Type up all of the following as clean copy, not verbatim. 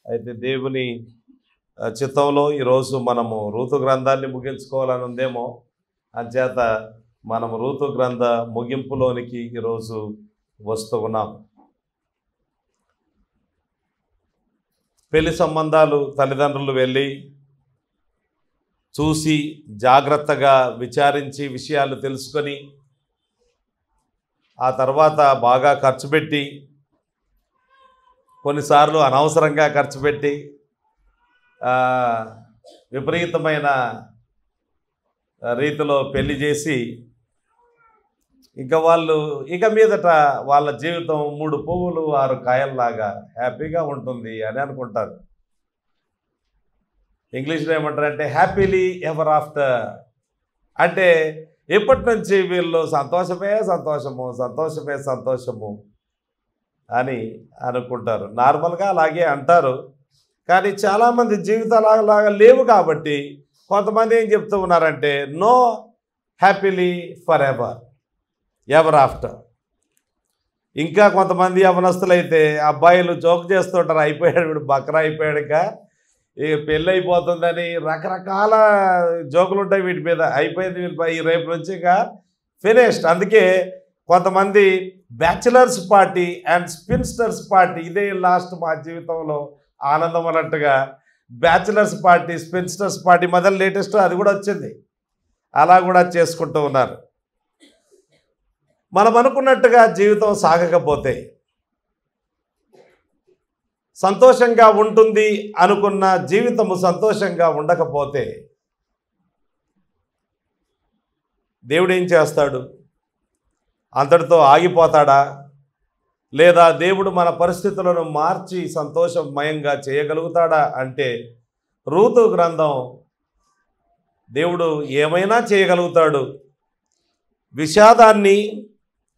అయితే దేవుని చిత్తంలో ఈరోజు మనము రూతు గ్రంథాన్ని ముగించుకోవాలని ఉందేమో, అంచేత మనం రూతు గ్రంథ ముగింపులోనికి ఈరోజు వస్తూ ఉన్నాం. పెళ్లి సంబంధాలు తల్లిదండ్రులు వెళ్ళి చూసి జాగ్రత్తగా విచారించి విషయాలు తెలుసుకొని ఆ తర్వాత బాగా ఖర్చు పెట్టి, కొన్నిసార్లు అనవసరంగా ఖర్చు పెట్టి విపరీతమైన రీతిలో పెళ్లి చేసి వాళ్ళు ఇక మీదట వాళ్ళ జీవితం 3 పువ్వులు 6 కాయల్లాగా హ్యాపీగా ఉంటుంది అని అనుకుంటారు. ఇంగ్లీష్లో ఏమంటారంటే హ్యాపీలీ ఎవర్ ఆఫ్టర్. అంటే ఎప్పటి నుంచి వీళ్ళు సంతోషమే సంతోషము అని అనుకుంటారు. నార్మల్గా అలాగే అంటారు, కానీ చాలామంది జీవితాలు అలాగా లేవు. కాబట్టి కొంతమంది ఏం చెప్తూ ఉన్నారంటే no happily for ever after. ఇంకా కొంతమంది యవనస్తులైతే అబ్బాయిలు జోక్ చేస్తుంటారు, అయిపోయాడు వీడు బక్రా అయిపోయాడుక, ఇక పెళ్ళి అయిపోతుందని రకరకాల జోకులు ఉంటాయి వీటి మీద. అయిపోయింది ఈ రేపు నుంచి ఇక ఫినిష్డ్. అందుకే కొంతమంది బ్యాచిలర్స్ పార్టీ అండ్ స్పిన్స్టర్స్ పార్టీ, ఇదే లాస్ట్ మా జీవితంలో ఆనందం అన్నట్టుగా బ్యాచిలర్స్ పార్టీ స్పిన్స్టర్స్ పార్టీ మొదలు లేటెస్ట్ అది కూడా వచ్చింది. అలా కూడా చేసుకుంటూ ఉన్నారు. మనం అనుకున్నట్టుగా జీవితం సాగకపోతే, సంతోషంగా ఉంటుంది అనుకున్న జీవితము సంతోషంగా ఉండకపోతే దేవుడు ఏం చేస్తాడు? అంతటితో ఆగిపోతాడా? లేదా దేవుడు మన పరిస్థితులను మార్చి సంతోషమయంగా చేయగలుగుతాడా అంటే రూతు గ్రంథం దేవుడు ఏమైనా చేయగలుగుతాడు. విషాదాన్ని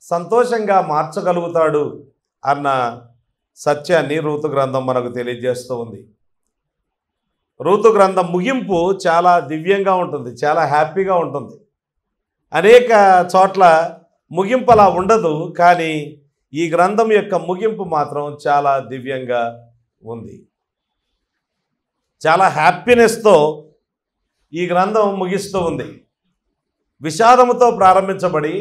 సంతోషంగా మార్చగలుగుతాడు అన్న సత్యాన్ని రూతు గ్రంథం మనకు తెలియజేస్తూ ఉంది. రూతు గ్రంథం ముగింపు చాలా దివ్యంగా ఉంటుంది, చాలా హ్యాపీగా ఉంటుంది. అనేక చోట్ల ముగింపు అలా ఉండదు, కానీ ఈ గ్రంథం యొక్క ముగింపు మాత్రం చాలా దివ్యంగా ఉంది. చాలా హ్యాపీనెస్తో ఈ గ్రంథం ముగిస్తూ ఉంది. విషాదముతో ప్రారంభించబడి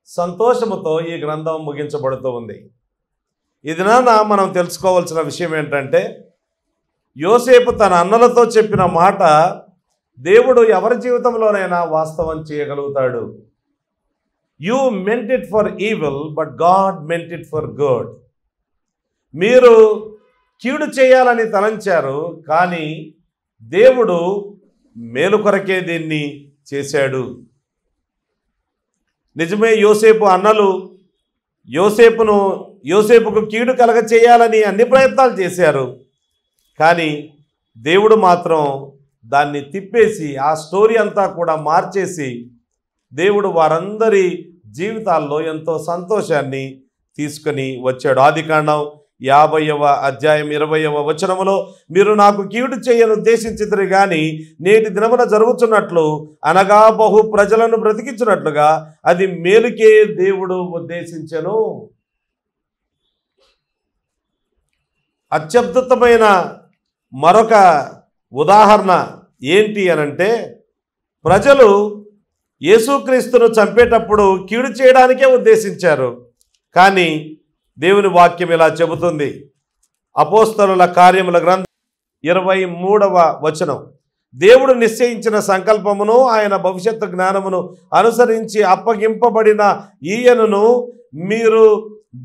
సంతోషముతో ఈ గ్రంథం ముగించబడుతూ ఉంది. ఇదినాన మనం తెలుసుకోవాల్సిన విషయం ఏంటంటే, యోసేపు తన అన్నలతో చెప్పిన మాట దేవుడు ఎవరి జీవితంలోనైనా వాస్తవం చేయగలుగుతాడు. You meant it for evil but God meant it for good. మీరు కీడు చేయాలని తలంచారు, కానీ దేవుడు మేలు కొరకే దీన్ని చేశాడు. నిజమే, యోసేపు అన్నలు యోసేపుకు కీడు కలగ చేయాలని అన్ని ప్రయత్నాలు చేశారు, కానీ దేవుడు మాత్రం దాన్ని తిప్పేసి ఆ స్టోరీ అంతా కూడా మార్చేసి దేవుడు వారందరి జీవితాల్లో ఎంతో సంతోషాన్ని తీసుకొని వచ్చాడు. ఆదికాండం 50వ అధ్యాయం 20వ వచనములో మీరు నాకు కీడు చేయను ఉద్దేశించితిరి గాని నేటి దినమున జరుగుతున్నట్లు అనగా బహు ప్రజలను బ్రతికించినట్లుగా అది మేలుకే దేవుడు ఉద్దేశించెను. అత్యద్భుతమైన మరొక ఉదాహరణ ఏంటి అనంటే, ప్రజలు యేసుక్రీస్తును చంపేటప్పుడు కీడు చేయడానికే ఉద్దేశించారు, కానీ దేవుని వాక్యం ఇలా చెబుతుంది. అపోస్తలుల కార్యముల గ్రంథం 23వ వచనం, దేవుడు నిశ్చయించిన సంకల్పమును ఆయన భవిష్యత్తు జ్ఞానమును అనుసరించి అప్పగింపబడిన ఈయనను మీరు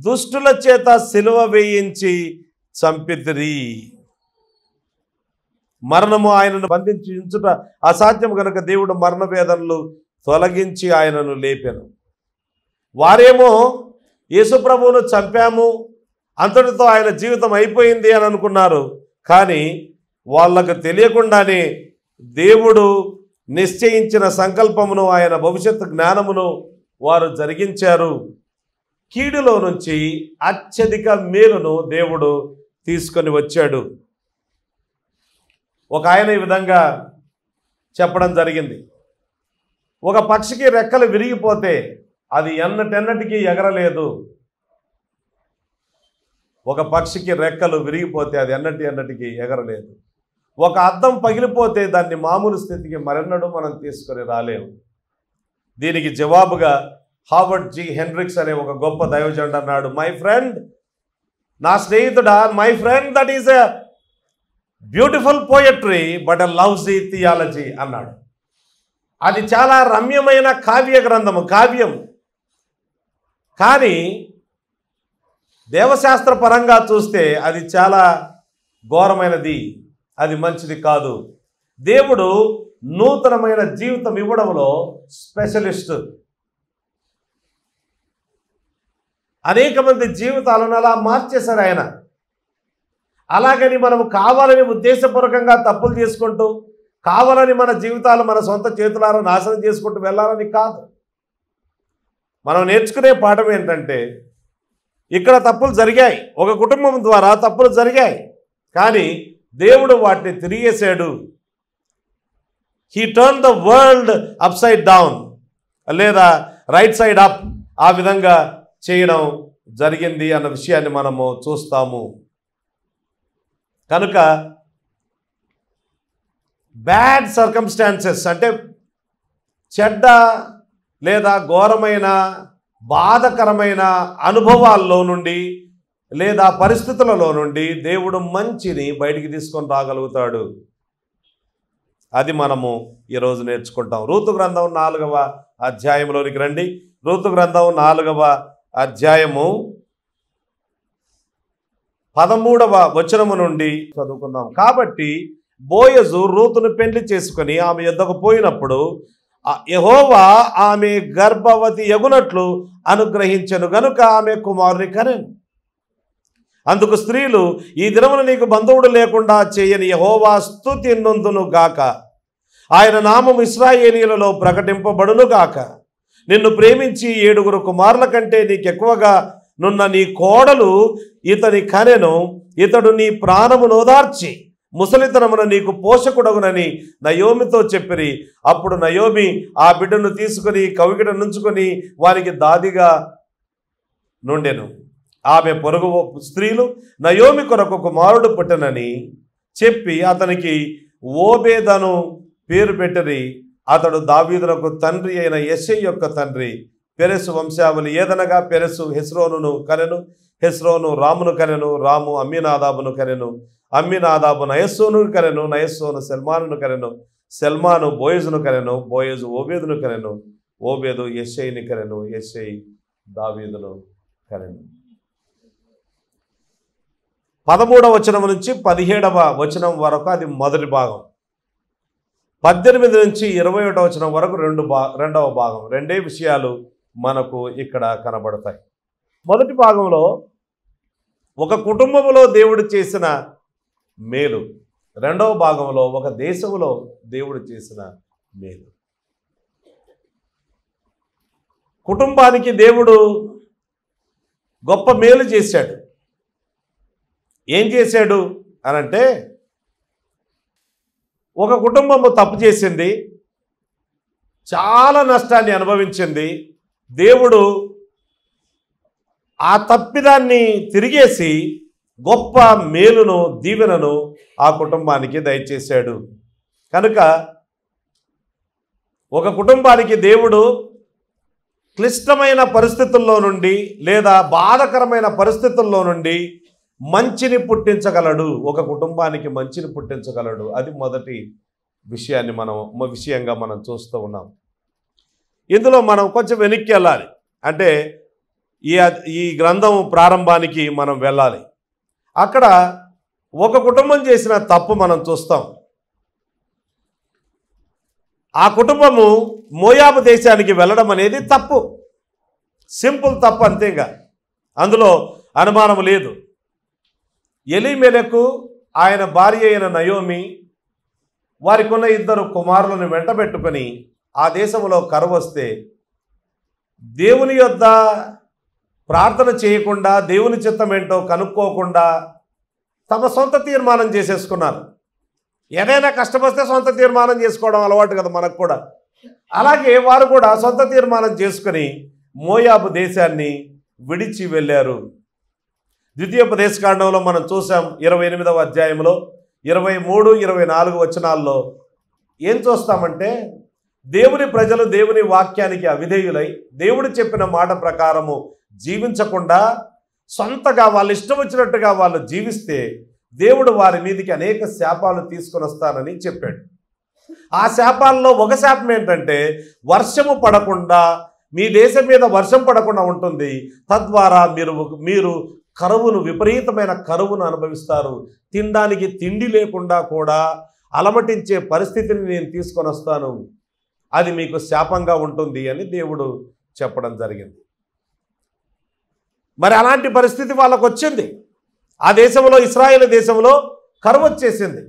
దుష్టుల చేత సిలువ వేయించి చంపితిరి. మరణము ఆయనను బంధించి ఉంచుట అసాధ్యం కనుక దేవుడు మరణ వేదనలు తొలగించి ఆయనను లేపెను. వారేమో యేసుప్రభువును చంపాము, అంతటితో ఆయన జీవితం అయిపోయింది అని అనుకున్నారు. కానీ వాళ్ళకు తెలియకుండానే దేవుడు నిశ్చయించిన సంకల్పమును ఆయన భవిష్యత్తు జ్ఞానమును వారు జరిగించారు. కీడులో నుంచి అత్యధిక మేలును దేవుడు తీసుకొని వచ్చాడు. ఒక ఆయన ఈ విధంగా చెప్పడం జరిగింది, ఒక పక్షికి రెక్కలు విరిగిపోతే అది ఎన్నటెన్నటికీ ఎగరలేదు, ఒక పక్షికి రెక్కలు విరిగిపోతే అది ఎన్నటికి ఎగరలేదు. ఒక అద్దం పగిలిపోతే దాన్ని మామూలు స్థితికి మరెన్నడూ మనం తీసుకొని రాలేము. దీనికి జవాబుగా హావర్డ్ జి హెన్రిక్స్ అనే ఒక గొప్ప దైవజనుడు అన్నాడు, మై ఫ్రెండ్, నా స్నేహితుడా, my friend, that is a beautiful poetry but a lousy theology అన్నాడు. అది చాలా రమ్యమైన కావ్య గ్రంథము, కావ్యం. కానీ దేవశాస్త్ర పరంగా చూస్తే అది చాలా ఘోరమైనది, అది మంచిది కాదు. దేవుడు నూతనమైన జీవితం ఇవ్వడంలో స్పెషలిస్ట్. అనేక మంది జీవితాలను అలా మార్చేశారు ఆయన. అలాగని మనము కావాలని ఉద్దేశపూర్వకంగా తప్పులు చేసుకుంటూ, కావాలని మన జీవితాలు మన సొంత చేతులారా నాశనం చేసుకుంటూ వెళ్ళాలని కాదు. మనం నేర్చుకునే పాఠం ఏంటంటే, ఇక్కడ తప్పులు జరిగాయి, ఒక కుటుంబం ద్వారా తప్పులు జరిగాయి, కానీ దేవుడు వాటిని తిరిగేశాడు. He turn the world upside down లేదా రైట్ సైడ్ అప్, ఆ విధంగా చేయడం జరిగింది అన్న విషయాన్ని మనము చూస్తాము. కనుక బ్యాడ్ సర్కమ్స్టాన్సెస్ అంటే చెడ్డ లేదా ఘోరమైన బాధకరమైన అనుభవాల్లో నుండి లేదా పరిస్థితులలో నుండి దేవుడు మంచిని బయటికి తీసుకొని రాగలుగుతాడు. అది మనము ఈరోజు నేర్చుకుంటాం. రూతు గ్రంథం 4వ అధ్యాయంలోనికి రండి. రూతు గ్రంథం 4వ అధ్యాయము 13వ వచనము నుండి చదువుకుందాం. కాబట్టి బోయజు రూతును పెండ్లి చేసుకుని ఆమె యొద్దకు పోయినప్పుడు యెహోవా ఆమె గర్భవతి యగునట్లు అనుగ్రహించెను గనుక ఆమె కుమారుని కనెను. అందుకు స్త్రీలు, ఈ దినమున నీకు బంధువుడు లేకుండా చేయని యెహోవా స్తుతి నొందును గాక, ఆయన నామము ఇశ్రాయేలీయులలో ప్రకటింపబడును గాక. నిన్ను ప్రేమించి 7 కుమారుల కంటే నీకెక్కువగా నున్న నీ కోడలు ఇతని కనెను, ఇతడు నీ ప్రాణమును ఓదార్చి ముసలితనమున నీకు పోషకుడగునని నయోమితో చెప్పిరి. అప్పుడు నయోమి ఆ బిడ్డను తీసుకుని కవిగిట నుంచుకొని వారికి దాదిగా నుండెను. ఆమె పొరుగు స్త్రీలు నయోమి కొరకు కుమారుడు పుట్టనని చెప్పి అతనికి ఓబేదను పేరు పెట్టిరి. అతడు దావీదునకు తండ్రి అయిన యెషై యొక్క తండ్రి. పెరెసు వంశావళి ఏదనగా పెరెసు హెస్రోనును కనెను, హెస్రోను రామును కనెను, రాము అమ్మినాదాబును కనెను, అమ్మినాదాబు నయస్సోను కనెను, నయస్సోను సల్మానును కనెను, సల్మాను బోయజును కనెను, బోయజు ఓబేదును కనెను, ఓబేదు యెషైని కనెను, యెషై దావీదును కనెను. 13వ వచనం నుంచి 17వ వచనం వరకు అది మొదటి భాగం. 18 నుంచి 21వ వచనం వరకు రెండవ భాగం. రెండే విషయాలు మనకు ఇక్కడ కనబడతాయి. మొదటి భాగంలో ఒక కుటుంబంలో దేవుడు చేసిన మేలు, రెండవ భాగంలో ఒక దేశంలో దేవుడు చేసిన మేలు. కుటుంబానికి దేవుడు గొప్ప మేలు చేశాడు. ఏం చేశాడు అనంటే, ఒక కుటుంబము తప్పు చేసింది, చాలా నష్టాన్ని అనుభవించింది. దేవుడు ఆ తప్పిదాన్ని తిరిగేసి గొప్ప మేలును దీవెనను ఆ కుటుంబానికి దయచేశాడు. కనుక ఒక కుటుంబానికి దేవుడు క్లిష్టమైన పరిస్థితుల్లో నుండి లేదా బాధకరమైన పరిస్థితుల్లో నుండి మంచిని పుట్టించగలడు. ఒక కుటుంబానికి మంచిని పుట్టించగలడు. అది మొదటి విషయంగా మనం చూస్తూ ఉన్నాం. ఇందులో మనం కొంచెం వెనక్కి వెళ్ళాలి. అంటే ఈ గ్రంథం ప్రారంభానికి మనం వెళ్ళాలి. అక్కడ ఒక కుటుంబం చేసిన తప్పు మనం చూస్తాం. ఆ కుటుంబము మోయాబు దేశానికి వెళ్ళడం అనేది తప్పు, సింపుల్ తప్పు, అంతేగా, అందులో అనుమానం లేదు. ఎలీమెలకు ఆయన భార్య అయిన నయోమి వారికి ఉన్న 2 కుమారులను వెంటబెట్టుకొని ఆ దేశంలో కరువు వస్తే దేవుని యొద్ద ప్రార్థన చేయకుండా, దేవుని చిత్తం ఏంటో కనుక్కోకుండా తమ సొంత తీర్మానం చేసేసుకున్నారు. ఏదైనా కష్టం వస్తే సొంత తీర్మానం చేసుకోవడం అలవాటు కదా మనకు కూడా. అలాగే వారు కూడా సొంత తీర్మానం చేసుకుని మోయాబు దేశాన్ని విడిచి వెళ్ళారు. ద్వితీయోపదేశకాండంలో మనం చూసాం 28వ అధ్యాయంలో 23, 24 వచనాల్లో ఏం చూస్తామంటే దేవుని ప్రజలు దేవుని వాక్యానికి అవిధేయులై దేవుడు చెప్పిన మాట ప్రకారము జీవించకుండా సొంతగా వాళ్ళు ఇష్టం వచ్చినట్టుగా వాళ్ళు జీవిస్తే దేవుడు వారి మీదకి అనేక శాపాలు తీసుకొని వస్తానని చెప్పాడు. ఆ శాపాల్లో ఒక శాపం ఏంటంటే వర్షము పడకుండా మీ దేశం మీద వర్షం పడకుండా ఉంటుంది. తద్వారా మీరు కరువును, విపరీతమైన కరువును అనుభవిస్తారు. తినడానికి తిండి లేకుండా కూడా అలమటించే పరిస్థితిని నేను తీసుకొని వస్తాను, అది మీకు శాపంగా ఉంటుంది అని దేవుడు చెప్పడం జరిగింది. మరి అలాంటి పరిస్థితి వాళ్ళకు వచ్చింది. ఆ దేశంలో, ఇశ్రాయేలు దేశంలో కరువు వచ్చేసింది.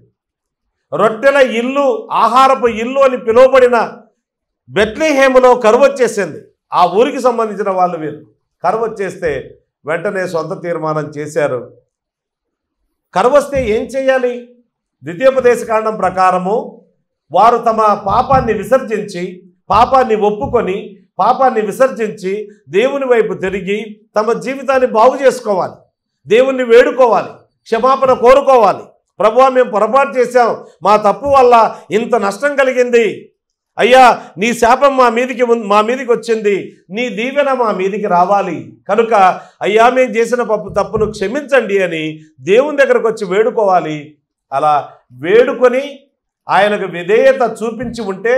రొట్టెల ఇల్లు, ఆహారపు ఇల్లు అని పిలువబడిన బెత్లెహేములో కరువు వచ్చేసింది. ఆ ఊరికి సంబంధించిన వాళ్ళు వీరు. కరువు వచ్చేస్తే వెంటనే సొంత తీర్మానం చేశారు. కరువు వస్తే ఏం చేయాలి? ద్వితీయోపదేశకాండం ప్రకారము వారు తమ పాపాన్ని విసర్జించి, పాపాన్ని ఒప్పుకొని, పాపాన్ని విసర్జించి దేవుని వైపు తిరిగి తమ జీవితాన్ని బాగు చేసుకోవాలి, దేవుణ్ణి వేడుకోవాలి, క్షమాపణ కోరుకోవాలి. ప్రభువా, మేము పొరపాటు చేశాం, మా తప్పు వల్ల ఇంత నష్టం కలిగింది, అయ్యా నీ శాపం మా మీదికి వచ్చింది, నీ దీవెన మా మీదికి రావాలి, కనుక అయ్యా మేము చేసిన తప్పును క్షమించండి అని దేవుని దగ్గరకు వచ్చి వేడుకోవాలి. అలా వేడుకొని ఆయనకు విధేయత చూపించి ఉంటే,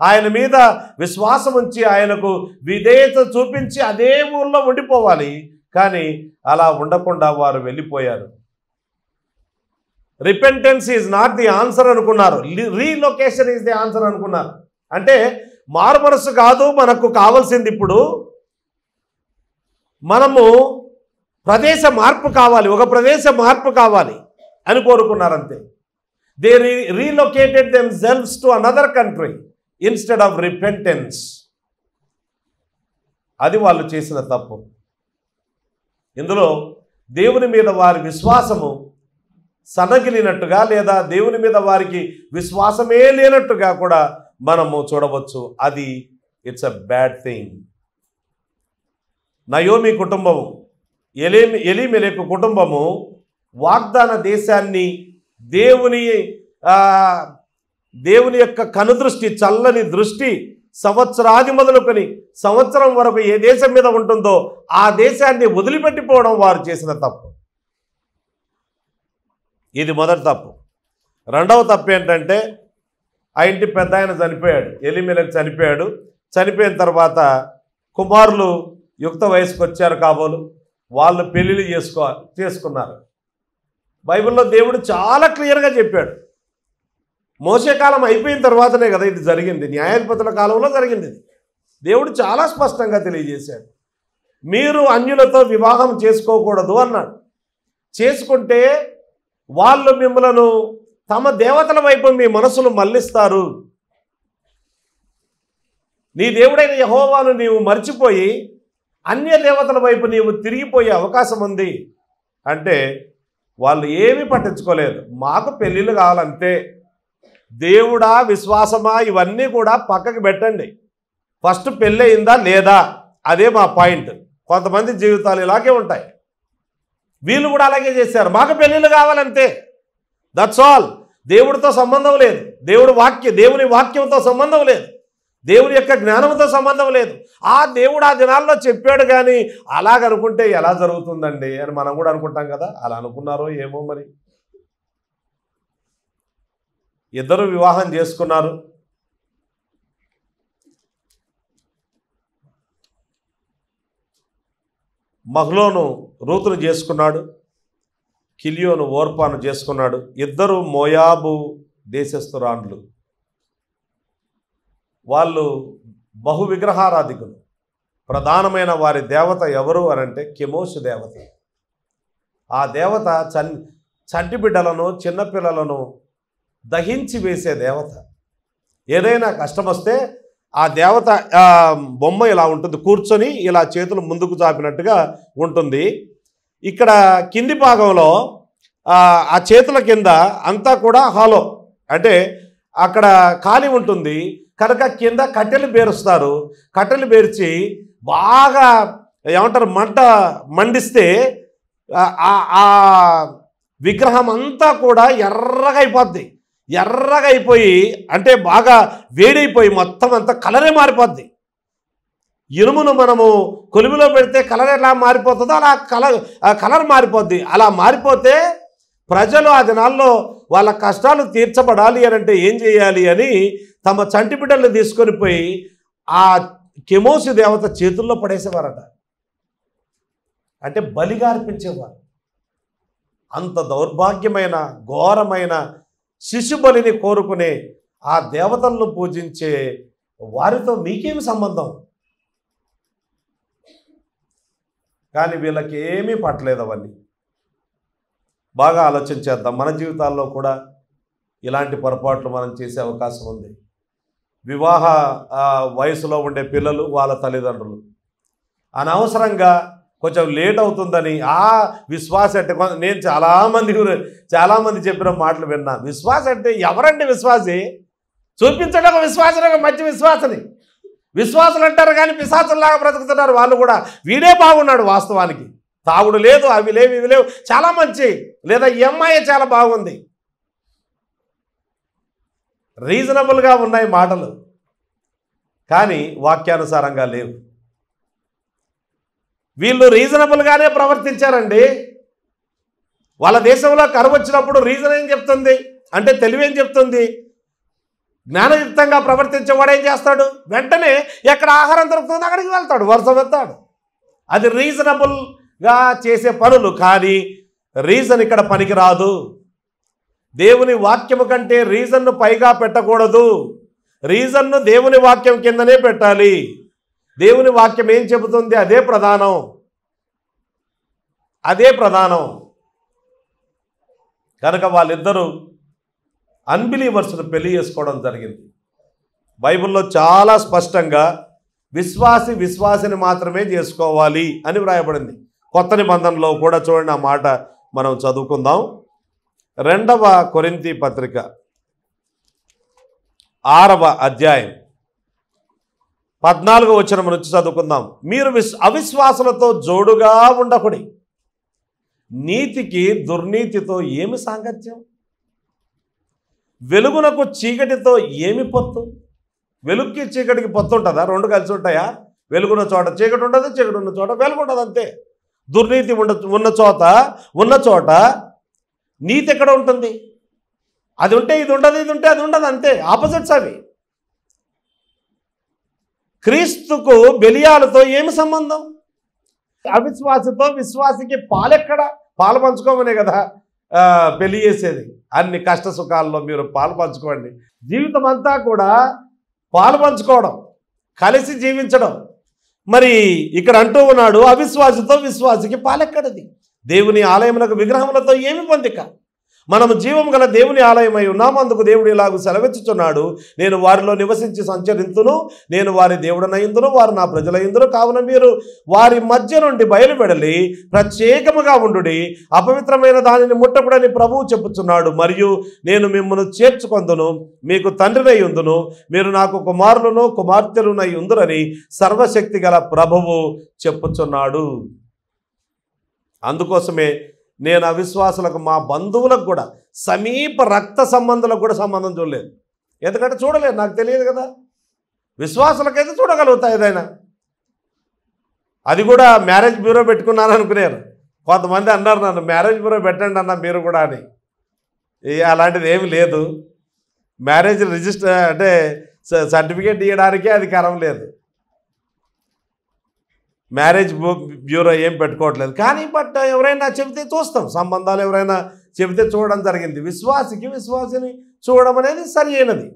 ఆయన మీద విశ్వాసం ఉంచి ఆయనకు విధేయత చూపించి అదే ఊళ్ళో ఉండిపోవాలి. కానీ అలా ఉండకుండా వారు వెళ్ళిపోయారు. Repentance is not the answer అనుకున్నారు, రీలొకేషన్ ఈజ్ ది ఆన్సర్ అనుకున్నారు. అంటే మారు మనసు కాదు మనకు కావాల్సింది, ఇప్పుడు మనము ప్రదేశ మార్పు కావాలి, ఒక ప్రదేశ మార్పు కావాలి అని కోరుకున్నారంతే. They relocated themselves to another country instead of repentance. అది వాళ్ళు చేసిన తప్పు. ఇందులో దేవుని మీద వారి విశ్వాసము సన్నగిలినట్టుగా, లేదా దేవుని మీద వారికి విశ్వాసమే లేనట్టుగా కూడా మనము చూడవచ్చు. అది it's a bad thing. Naomi కుటుంబము, ఎలీమెలెకు కుటుంబము వాగ్దాన దేశాన్ని దేవుని యొక్క కనుదృష్టి, చల్లని దృష్టి, సంవత్సరాది మొదలుకొని సంవత్సరం వరకు ఏ దేశం మీద ఉంటుందో ఆ దేశాన్ని వదిలిపెట్టిపోవడం వారు చేసిన తప్పు. ఇది మొదటి తప్పు. రెండవ తప్పు ఏంటంటే, ఆ ఇంటి పెద్ద ఆయన చనిపోయాడు, ఎలీమెలెకు చనిపోయాడు. చనిపోయిన తర్వాత కుమారులు యుక్త వయసుకు వచ్చారు కాబోలు, వాళ్ళు పెళ్ళిళ్ళు చేసుకున్నారు. బైబిల్లో దేవుడు చాలా క్లియర్గా చెప్పాడు. మోషే కాలం అయిపోయిన తర్వాతనే కదా ఇది జరిగింది, న్యాయాధిపతుల కాలంలో జరిగింది ఇది. దేవుడు చాలా స్పష్టంగా తెలియజేశాడు, మీరు అన్యులతో వివాహం చేసుకోకూడదు అన్నాడు. చేసుకుంటే వాళ్ళు మిమ్మలను తమ దేవతల వైపు మీ మనసులు మళ్లిస్తారు. నీ దేవుడైన యెహోవాను నీవు మర్చిపోయి అన్య దేవతల వైపు నీవు తిరిగిపోయే అవకాశం ఉంది అంటే వాళ్ళు ఏమీ పట్టించుకోలేదు. మాకు పెళ్ళిళ్ళు కావాలంతే, దేవుడా విశ్వాసమా ఇవన్నీ కూడా పక్కకి పెట్టండి, ఫస్ట్ పెళ్ళి అయిందా లేదా అదే మా పాయింట్. కొంతమంది జీవితాలు ఇలాగే ఉంటాయి. వీళ్ళు కూడా అలాగే చేశారు, మాకు పెళ్ళిళ్ళు కావాలంతే, దట్స్ ఆల్. దేవుడితో సంబంధం లేదు, దేవుని వాక్యంతో సంబంధం లేదు, దేవుని యొక్క జ్ఞానంతో సంబంధం లేదు. ఆ దేవుడు ఆ దినాల్లో చెప్పాడు కానీ అలాగనుకుంటే ఎలా జరుగుతుందండి అని మనం కూడా అనుకుంటాం కదా. అలా అనుకున్నారో ఏమో మరి. ఇద్దరు వివాహం చేసుకున్నారు. మహ్లోను రూతును చేసుకున్నాడు, కిలియోను ఓర్పాను చేసుకున్నాడు. ఇద్దరు మోయాబు దేశస్థురాండ్లు. వాళ్ళు బహు విగ్రహారాధికులు. ప్రధానమైన వారి దేవత ఎవరు అనంటే కెమోషు దేవత. ఆ దేవత చంటి బిడ్డలను, చిన్నపిల్లలను దహించి వేసే దేవత. ఏదైనా కష్టం వస్తే ఆ దేవత బొమ్మ ఇలా ఉంటుంది, కూర్చొని ఇలా చేతులు ముందుకు చాపినట్టుగా ఉంటుంది. ఇక్కడ కింది భాగంలో ఆ చేతుల కింద అంతా కూడా హాలో, అంటే అక్కడ ఖాళీ ఉంటుంది కనుక కింద కట్టెలు పేరుస్తారు. కట్టెలు పేర్చి బాగా ఏమంటారు మంట మండిస్తే ఆ విగ్రహం అంతా కూడా ఎర్రగా అయిపోద్ది. ఎర్రగా అయిపోయి అంటే బాగా వేడైపోయి మొత్తం అంతా కలరే మారిపోద్ది. ఇనుమును మనము కొలిమిలో పెడితే కలర్ ఎలా మారిపోతుందో అలా కలర్ మారిపోద్ది. అలా మారిపోతే ప్రజలు ఆ దినాల్లో వాళ్ళ కష్టాలు తీర్చబడాలి అని అంటే ఏం చేయాలి అని తమ చంటి బిడ్డలను తీసుకొని పోయి ఆ కెమోసి దేవత చేతుల్లో పడేసేవారట. అంటే బలిగా అర్పించేవారు. అంత దౌర్భాగ్యమైన ఘోరమైన శిశు బలిని కోరుకునే ఆ దేవతలను పూజించే వారితో మీకేమి సంబంధం? కానీ వీళ్ళకి ఏమీ పట్టలేదు అవన్నీ. బాగా ఆలోచించేద్దాం. మన జీవితాల్లో కూడా ఇలాంటి పొరపాట్లు మనం చేసే అవకాశం ఉంది. వివాహ వయసులో ఉండే పిల్లలు వాళ్ళ తల్లిదండ్రులు అనవసరంగా కొంచెం లేట్ అవుతుందని విశ్వాస అంటే నేను చాలామంది చెప్పిన మాటలు విన్నా. విశ్వాస అంటే ఎవరండి విశ్వాసి? చూపించడం ఒక విశ్వాసం, ఒక మంచి విశ్వాసని. విశ్వాసులు అంటారు కానీ పిశాచుల్లాగా బ్రతుకుతున్నారు వాళ్ళు కూడా. వీడే బాగున్నాడు వాస్తవానికి. తాగుడు లేదు, అవి లేవు, ఇవి లేవు, చాలా మంచి, లేదా ఈ అమ్మాయి చాలా బాగుంది. రీజనబుల్గా ఉన్నాయి మాటలు, కానీ వాక్యానుసారంగా లేవు. వీళ్ళు రీజనబుల్గానే ప్రవర్తించారండి. వాళ్ళ దేశంలో కరువు వచ్చినప్పుడు రీజన్ ఏం చెప్తుంది అంటే తెలివేం చెప్తుంది? జ్ఞానయుక్తంగా ప్రవర్తించేవాడు ఏం చేస్తాడు? వెంటనే ఎక్కడ ఆహారం దొరుకుతుందో అక్కడికి వెళ్తాడు, వరుస వెళ్తాడు. అది రీజనబుల్గా చేసే పనులు. కానీ రీజన్ ఇక్కడ పనికిరాదు. దేవుని వాక్యము కంటే రీజన్ను పైగా పెట్టకూడదు. రీజన్ను దేవుని వాక్యం కిందనే పెట్టాలి. దేవుని వాక్యం ఏం చెబుతుంది అదే ప్రధానం, అదే ప్రధానం. కనుక వాళ్ళిద్దరూ అన్బిలీవర్స్ను పెళ్లి చేసుకోవడం జరిగింది. బైబిల్లో చాలా స్పష్టంగా విశ్వాసిని మాత్రమే చేసుకోవాలి అని వ్రాయబడింది. కొత్త నిబంధనలో కూడా చూడండి, ఆ మాట మనం చదువుకుందాం. 2వ కొరింథీ పత్రిక 6వ అధ్యాయం 14వ వచనం నుంచి చదువుకుందాం. మీరు అవిశ్వాసులతో జోడుగా ఉండకుడి. నీతికి దుర్నీతితో ఏమి సాంగత్యం? వెలుగునకు చీకటితో ఏమి పొత్తు? వెలుగుకి చీకటికి పొత్తు ఉంటుందా? రెండు కలిసి ఉంటాయా? వెలుగున్న చోట చీకటి ఉండదు, చీకటి ఉన్న చోట వెలుగు ఉండదు, అంతే. దుర్నీతి ఉన్న చోట నీతి ఎక్కడ ఉంటుంది? అది ఉంటే ఇది ఉండదు, ఇది ఉంటే అది ఉండదు, అంతే. ఆపోజిట్స్ అవి. క్రీస్తుకు బెలియాలతో ఏమి సంబంధం? అవిశ్వాసితో విశ్వాసికి పాలెక్కడ? పాలు పంచుకోమనే కదా పెళ్లి చేసేది. అన్ని కష్ట సుఖాల్లో మీరు పాలు పంచుకోండి. జీవితం అంతా కూడా పాలు పంచుకోవడం, కలిసి జీవించడం. మరి ఇక్కడ అంటూ ఉన్నాడు, అవిశ్వాసితో విశ్వాసికి పాలెక్కడది? దేవుని ఆలయమునకు విగ్రహములతో ఏమి పొందిక? మనము జీవం గల దేవుని ఆలయమై ఉన్నాము. అందుకు దేవుడు ఇలాగూ సెలవిచ్చుచున్నాడు, నేను వారిలో నివసించి సంచరింతును, నేను వారి దేవుడనయిందును, వారు నా ప్రజలయిందును. కావున మీరు వారి మధ్య నుండి బయలువెడలి ప్రత్యేకముగా ఉండుడి, అపవిత్రమైన దానిని ముట్టకుడని ప్రభువు చెప్పుచున్నాడు. మరియు నేను మిమ్మల్ని చేర్చుకొందును, మీకు తండ్రినై ఉందును, మీరు నాకు కుమారులను కుమార్తెలునై ఉందురని సర్వశక్తి గల ప్రభువు చెప్పుచున్నాడు. అందుకోసమే నేను అవిశ్వాసులకు, మా బంధువులకు కూడా, సమీప రక్త సంబంధులకు కూడా సంబంధం చూడలేదు. ఎందుకంటే చూడలేదు, నాకు తెలియదు కదా. విశ్వాసులకైతే చూడగలుగుతా ఏదైనా. అది కూడా మ్యారేజ్ బ్యూరో పెట్టుకున్నాను అనుకునేరు. కొంతమంది అన్నారు నన్ను, మ్యారేజ్ బ్యూరో పెట్టండి అన్న మీరు కూడా అని. అలాంటిది ఏమి లేదు. మ్యారేజ్ రిజిస్టర్ అంటే సర్టిఫికేట్ ఇవ్వడానికే అధికారం లేదు. మ్యారేజ్ బ్యూరో ఏం పెట్టుకోవట్లేదు. కానీ ఎవరైనా చెబితే చూస్తాం, సంబంధాలు ఎవరైనా చెబితే చూడడం జరిగింది. విశ్వాసిని చూడడం అనేది సరి అయినది.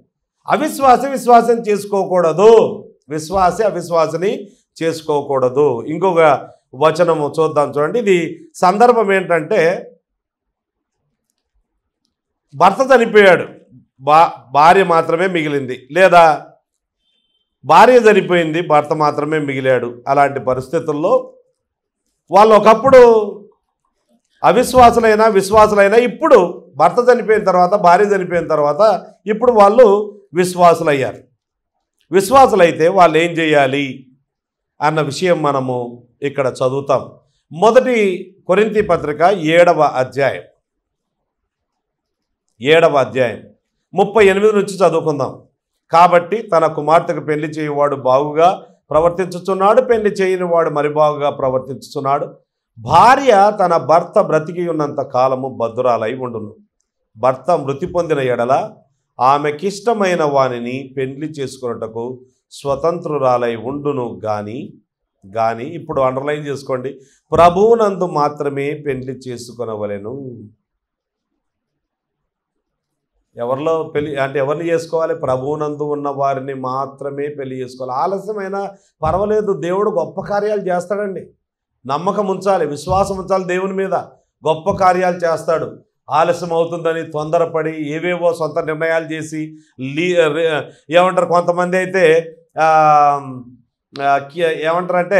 విశ్వాసిని చేసుకోకూడదు, అవిశ్వాసిని చేసుకోకూడదు. ఇంకొక వచనము చూద్దాం, చూడండి. ఇది సందర్భం ఏంటంటే, భర్త చనిపోయాడు, భార్య మాత్రమే మిగిలింది, లేదా భార్య చనిపోయింది, భర్త మాత్రమే మిగిలాడు. అలాంటి పరిస్థితుల్లో వాళ్ళు ఒకప్పుడు విశ్వాసులైనా ఇప్పుడు భర్త చనిపోయిన తర్వాత, భార్య చనిపోయిన తర్వాత ఇప్పుడు వాళ్ళు విశ్వాసులయ్యారు. విశ్వాసులైతే వాళ్ళు ఏం చేయాలి అన్న విషయం మనము ఇక్కడ చదువుతాం. మొదటి కొరింథీ పత్రిక 7వ అధ్యాయం 38 నుంచి చదువుకుందాం. కాబట్టి తన కుమార్తెకు పెళ్లి చేయువాడు బాగుగా ప్రవర్తించుచున్నాడు, పెళ్లి చేయని వాడు మరి బాగుగా ప్రవర్తించుచున్నాడు. భార్య తన భర్త బ్రతికి ఉన్నంత కాలము బద్ధురాలై ఉండును. భర్త మృతి పొందిన ఎడల ఆమెకిష్టమైన వానిని పెళ్లి చేసుకున్నటకు స్వతంత్రురాలై ఉండును. కానీ ఇప్పుడు అండర్లైన్ చేసుకోండి, ప్రభువునందు మాత్రమే పెళ్లి చేసుకొనవలెను. ఎవరిలో పెళ్లి అంటే ఎవరిని చేసుకోవాలి? ప్రభువునందు ఉన్న వారిని మాత్రమే పెళ్లి చేసుకోవాలి. ఆలస్యమైనా పర్వాలేదు, దేవుడు గొప్ప కార్యాలు చేస్తాడండి. నమ్మకం ఉంచాలి, విశ్వాసం ఉంచాలి దేవుని మీద. గొప్ప కార్యాలు చేస్తాడు. ఆలస్యం అవుతుందని తొందరపడి ఏవేవో సొంత నిర్ణయాలు చేసి ఏమంటారు, కొంతమంది అయితే ఏమంటారంటే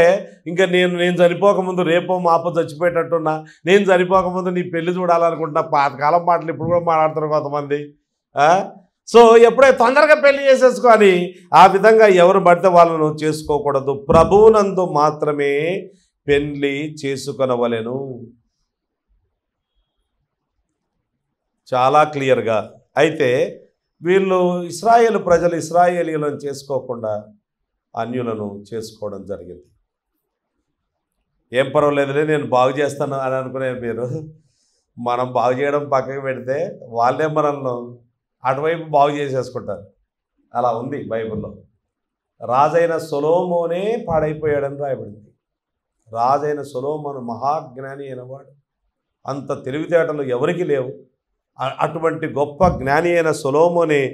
ఇంకా నేను చనిపోకముందు రేపో మాపో చచ్చిపోయేటట్టున్నా, నేను చనిపోకముందు నీ పెళ్లి చూడాలనుకుంటున్నా. పాతకాలం మాటలు ఇప్పుడు కూడా మాట్లాడుతున్నారు కొంతమంది. సో ఎప్పుడైతే తొందరగా పెళ్లి చేసేసుకొని ఆ విధంగా ఎవరు పడితే వాళ్ళను చేసుకోకూడదు. ప్రభువునందు మాత్రమే పెళ్లి చేసుకొనవలెను. చాలా క్లియర్గా. అయితే వీళ్ళు ఇశ్రాయేలు ప్రజలు ఇశ్రాయేలీలను చేసుకోకుండా అన్యులను చేసుకోవడం జరిగింది. ఏం పర్వాలేదులే, నేను బాగు చేస్తాను అని అనుకునే మీరు, మనం బాగు చేయడం పక్కకు పెడితే వాళ్ళే మనల్ని అటువైపు బాగు చేసేసుకుంటారు. అలా ఉంది బైబిల్లో. రాజైన సొలొమోనే పాడైపోయాడని రాయబడింది. రాజైన సొలొమోను మహాజ్ఞాని అయినవాడు. అంత తెలివితేటలు ఎవరికి లేవు. అటువంటి గొప్ప జ్ఞాని అయిన సొలొమోనే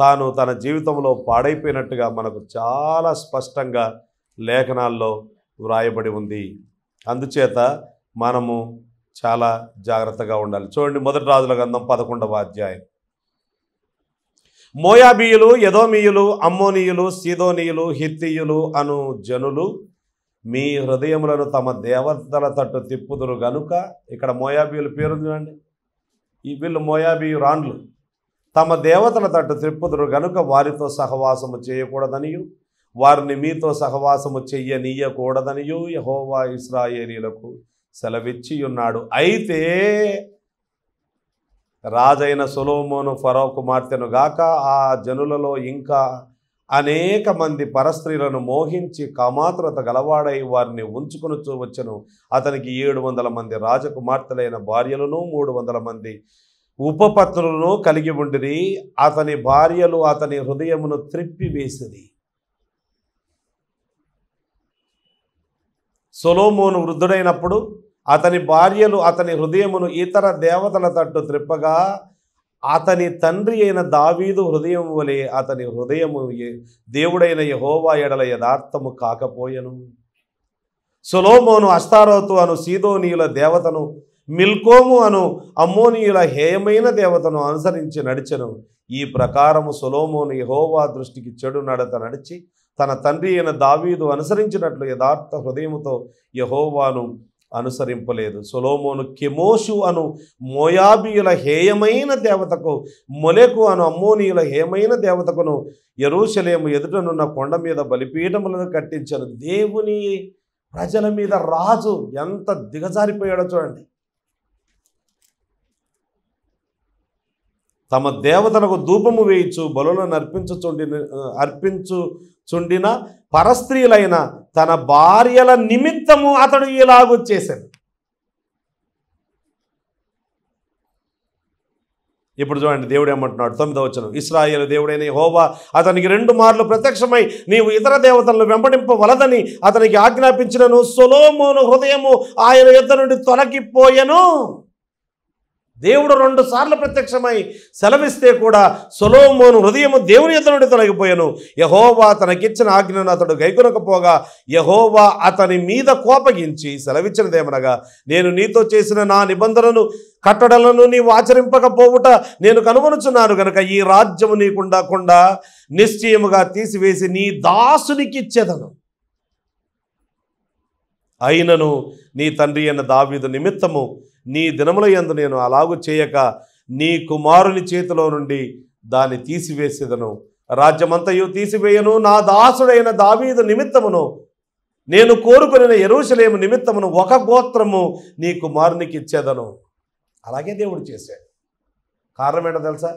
తాను తన జీవితంలో పాడైపోయినట్టుగా మనకు చాలా స్పష్టంగా లేఖనాల్లో వ్రాయబడి ఉంది. అందుచేత మనము చాలా జాగ్రత్తగా ఉండాలి. చూడండి, మొదటి రాజుల గ్రంథం 11వ అధ్యాయం. మోయాబీయులు, ఎదోమీయులు, అమ్మోనీయులు, సీదోనీయులు, హిత్తీయులు అను జనులు మీ హృదయములను తమ దేవతల తట్టు తిప్పుదురు గనుక, ఇక్కడ మోయాబీయుల పేరు చూడండి, వీళ్ళు మోయాబీయు రాండ్లు. తమ దేవతల తట్టు తిప్పుదురు గనుక వారితో సహవాసము చేయకూడదనియు వారిని మీతో సహవాసము చెయ్యనీయకూడదనియు యెహోవా ఇశ్రాయేలీయులకు సెలవిచ్చి ఉన్నాడు. అయితే రాజైన సొలొమోను ఫరో కుమార్తెను గాక ఆ జనులలో ఇంకా అనేక మంది పరస్త్రీలను మోహించి కామాతురత గలవాడై వారిని ఉంచుకొనుచూ వచ్చెను. అతనికి 700 మంది రాజకుమార్తెలైన భార్యలను 300 మంది ఉపపత్నులను కలిగి ఉండిరి. అతని భార్యలు అతని హృదయమును త్రిప్పివేసిరి. సొలొమోను వృద్ధుడైనప్పుడు అతని భార్యలు అతని హృదయమును ఇతర దేవతల తట్టు త్రిప్పగా అతని తండ్రి అయిన దావీదు హృదయం వలె అతని హృదయము దేవుడైన యెహోవా ఎడల యథార్థము కాకపోయెను. సొలొమోను అష్తారోతు అను సీదోనీయుల దేవతను, మిల్కోము అను అమ్మోనీయుల హేయమైన దేవతను అనుసరించి నడిచెను. ఈ ప్రకారము సొలొమోను యెహోవా దృష్టికి చెడు నడత నడిచి తన తండ్రి అయిన దావీదు అనుసరించినట్లు యథార్థ హృదయముతో యెహోవాను అనుసరింపలేదు. సొలొమోను కెమోషు అను మోయాబీయుల హేయమైన దేవతకు, మొలెకు అను అమ్మోనీయుల హేయమైన దేవతకును యెరూషలేము ఎదుటనున్న కొండ మీద బలిపీఠములను కట్టించారు. దేవుని ప్రజల మీద రాజు ఎంత దిగజారిపోయాడో చూడండి. తమ దేవతలకు ధూపము వేయించు బలులను అర్పించుచుండిన పరస్త్రీలైన తన భార్యల నిమిత్తము అతడు ఇలాగూ చేశాడు. ఇప్పుడు చూడండి, దేవుడు ఏమంటున్నాడు 9వ వచనం. ఇశ్రాయేలు దేవుడైన యెహోవా అతనికి 2 మార్లు ప్రత్యక్షమై నీవు ఇతర దేవతలను వెంబడింపవలదని అతనికి ఆజ్ఞాపించినను సొలొమోను హృదయము ఆయన యొద్ద నుండి తొలగిపోయెను. దేవుడు 2 సార్లు ప్రత్యక్షమై సెలవిస్తే కూడా సొలొమోను హృదయము దేవుని యొద్ద నుండి తొలగిపోయెను. యెహోవా తనకిచ్చిన ఆజ్ఞను అతడు గైకొనకపోగా యెహోవా అతని మీద కోపగించి సెలవిచ్చినదేమనగా, నేను నీతో చేసిన నా నిబంధనను కట్టడలను నీవు ఆచరింపకపోవుట నేను కనుగొనుచున్నాను గనుక ఈ రాజ్యము నీకుండకుండా నిశ్చయముగా తీసివేసి నీ దాసునికిచ్చేదను. అయినను నీ తండ్రి అయిన దావీదు నిమిత్తము నీ దినముల యందు నేను అలాగు చేయక నీ కుమారుని చేతిలో నుండి దాన్ని తీసివేసేదను. రాజ్యమంతయు తీసివేయను. నా దాసుడైన దావీదు నిమిత్తమును నేను కోరుకున్న యెరూషలేము నిమిత్తమును ఒక గోత్రము నీ కుమారునికి ఇచ్చేదను. అలాగే దేవుడు చేశాడు. కారణం ఏంటో తెలుసా?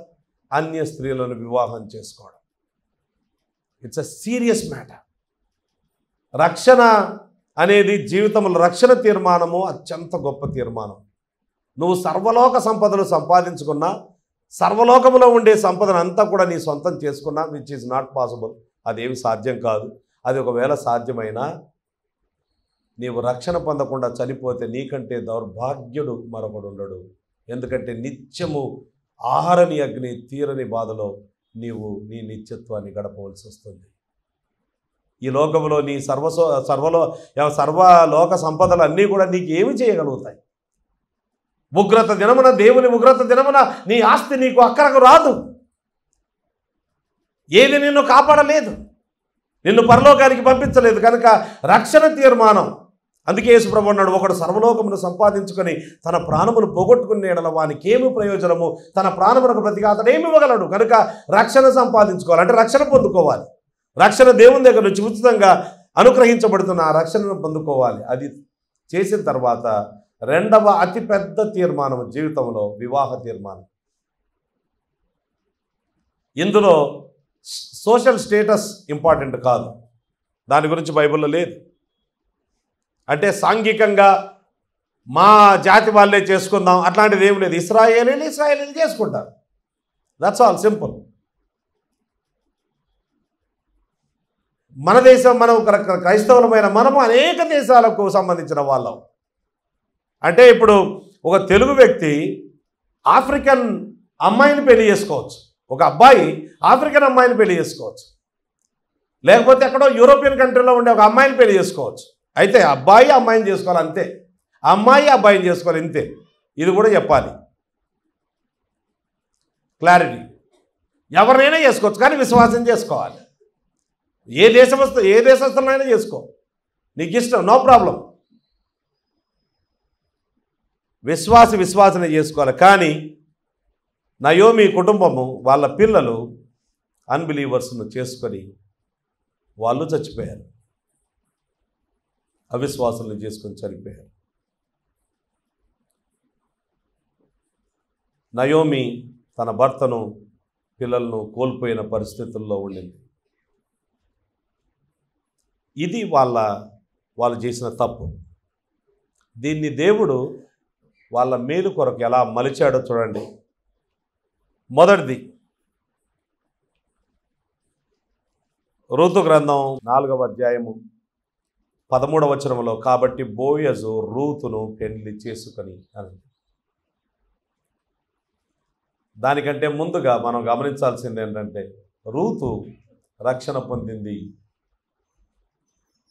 అన్య స్త్రీలను వివాహం చేసుకోవడం. It's a serious matter. రక్షణ అనేది జీవితంలో రక్షణ తీర్మానము అత్యంత గొప్ప తీర్మానం. నువ్వు సర్వలోక సంపదలు సంపాదించుకున్నా, సర్వలోకములో ఉండే సంపదను అంతా కూడా నీ సొంతం చేసుకున్నా, విచ్ ఈజ్ నాట్ పాసిబుల్. అదేమి సాధ్యం కాదు. అది ఒకవేళ సాధ్యమైనా నీవు రక్షణ పొందకుండా చనిపోతే నీకంటే దౌర్భాగ్యుడు మరొకడు ఉండడు. ఎందుకంటే నిత్యము ఆహారని అగ్ని తీరని బాధలో నీవు నీ నిత్యత్వాన్ని గడపవలసి వస్తుంది. ఈ లోకంలో నీ సర్వలోక సంపదలు అన్నీ కూడా నీకు ఏమి చేయగలుగుతాయి? ఉగ్రత దినమున, దేవుని ఉగ్రత దినమున నీ ఆస్తి నీకు అక్కరకు రాదు. ఏది నిన్ను కాపాడలేదు, నిన్ను పరలోకానికి పంపించలేదు. కనుక రక్షణ తీర్మానం. అందుకే యేసుప్రభువు అన్నాడు, ఒకడు సర్వలోకమును సంపాదించుకొని తన ప్రాణమును పోగొట్టుకునే యెడల వానికి ఏమి ప్రయోజనము? తన ప్రాణమునకు ప్రతిగా అతడు ఏమి ఇవ్వగలడు? కనుక రక్షణ సంపాదించుకోవాలి, అంటే రక్షణ పొందుకోవాలి. రక్షణ దేవుని దగ్గర నుంచి ఉచితంగా అనుగ్రహించబడుతున్న ఆ రక్షణను పొందుకోవాలి. అది చేసిన తర్వాత రెండవ అతిపెద్ద తీర్మానం జీవితంలో వివాహ తీర్మానం. ఇందులో సోషల్ స్టేటస్ ఇంపార్టెంట్ కాదు. దాని గురించి బైబిల్లో లేదు. అంటే సాంఘికంగా మా జాతి వాళ్ళే చేసుకుందాం అట్లాంటిది ఏం లేదు. ఇస్రాయేలీలు చేసుకుంటారు. That's all, simple. మన దేశం, మనం క్రైస్తవులమైన మనము అనేక దేశాలకు సంబంధించిన వాళ్ళం. అంటే ఇప్పుడు ఒక తెలుగు వ్యక్తి ఆఫ్రికన్ అమ్మాయిని పెళ్లి చేసుకోవచ్చు, ఒక అబ్బాయి ఆఫ్రికన్ అమ్మాయిని పెళ్లి చేసుకోవచ్చు, లేకపోతే ఎక్కడో యూరోపియన్ కంట్రీలో ఉండే ఒక అమ్మాయిని పెళ్లి చేసుకోవచ్చు. అయితే అబ్బాయి అమ్మాయిని చేసుకోవాలి అంతే, అమ్మాయి అబ్బాయిని చేసుకోవాలి ఇంతే. ఇది కూడా చెప్పాలి, క్లారిటీ. ఎవరినైనా చేసుకోవచ్చు, కానీ విశ్వాసం చేసుకోవాలి. ఏ దేశస్తులైనా చేసుకో, నీకు ఇష్టం, నో ప్రాబ్లం. విశ్వాసనే చేసుకోవాలి. కానీ నయోమి కుటుంబము వాళ్ళ పిల్లలు అన్బిలీవర్స్ను చేసుకొని వాళ్ళు చచ్చిపోయారు, అవిశ్వాసులను చేసుకొని చనిపోయారు. నయోమి తన భర్తను పిల్లలను కోల్పోయిన పరిస్థితుల్లో ఉండింది. ఇది వాళ్ళు చేసిన తప్పు. దీన్ని దేవుడు వాళ్ళ మేలు కొరకు ఎలా మలిచాడో చూడండి. మొదటిది రూతు గ్రంథం 4వ అధ్యాయము 13వ వచనంలో, కాబట్టి బోయజు రూతును పెళ్లి చేసుకొని అని. దానికంటే ముందుగా మనం గమనించాల్సింది ఏంటంటే, రూతు రక్షణ పొందింది.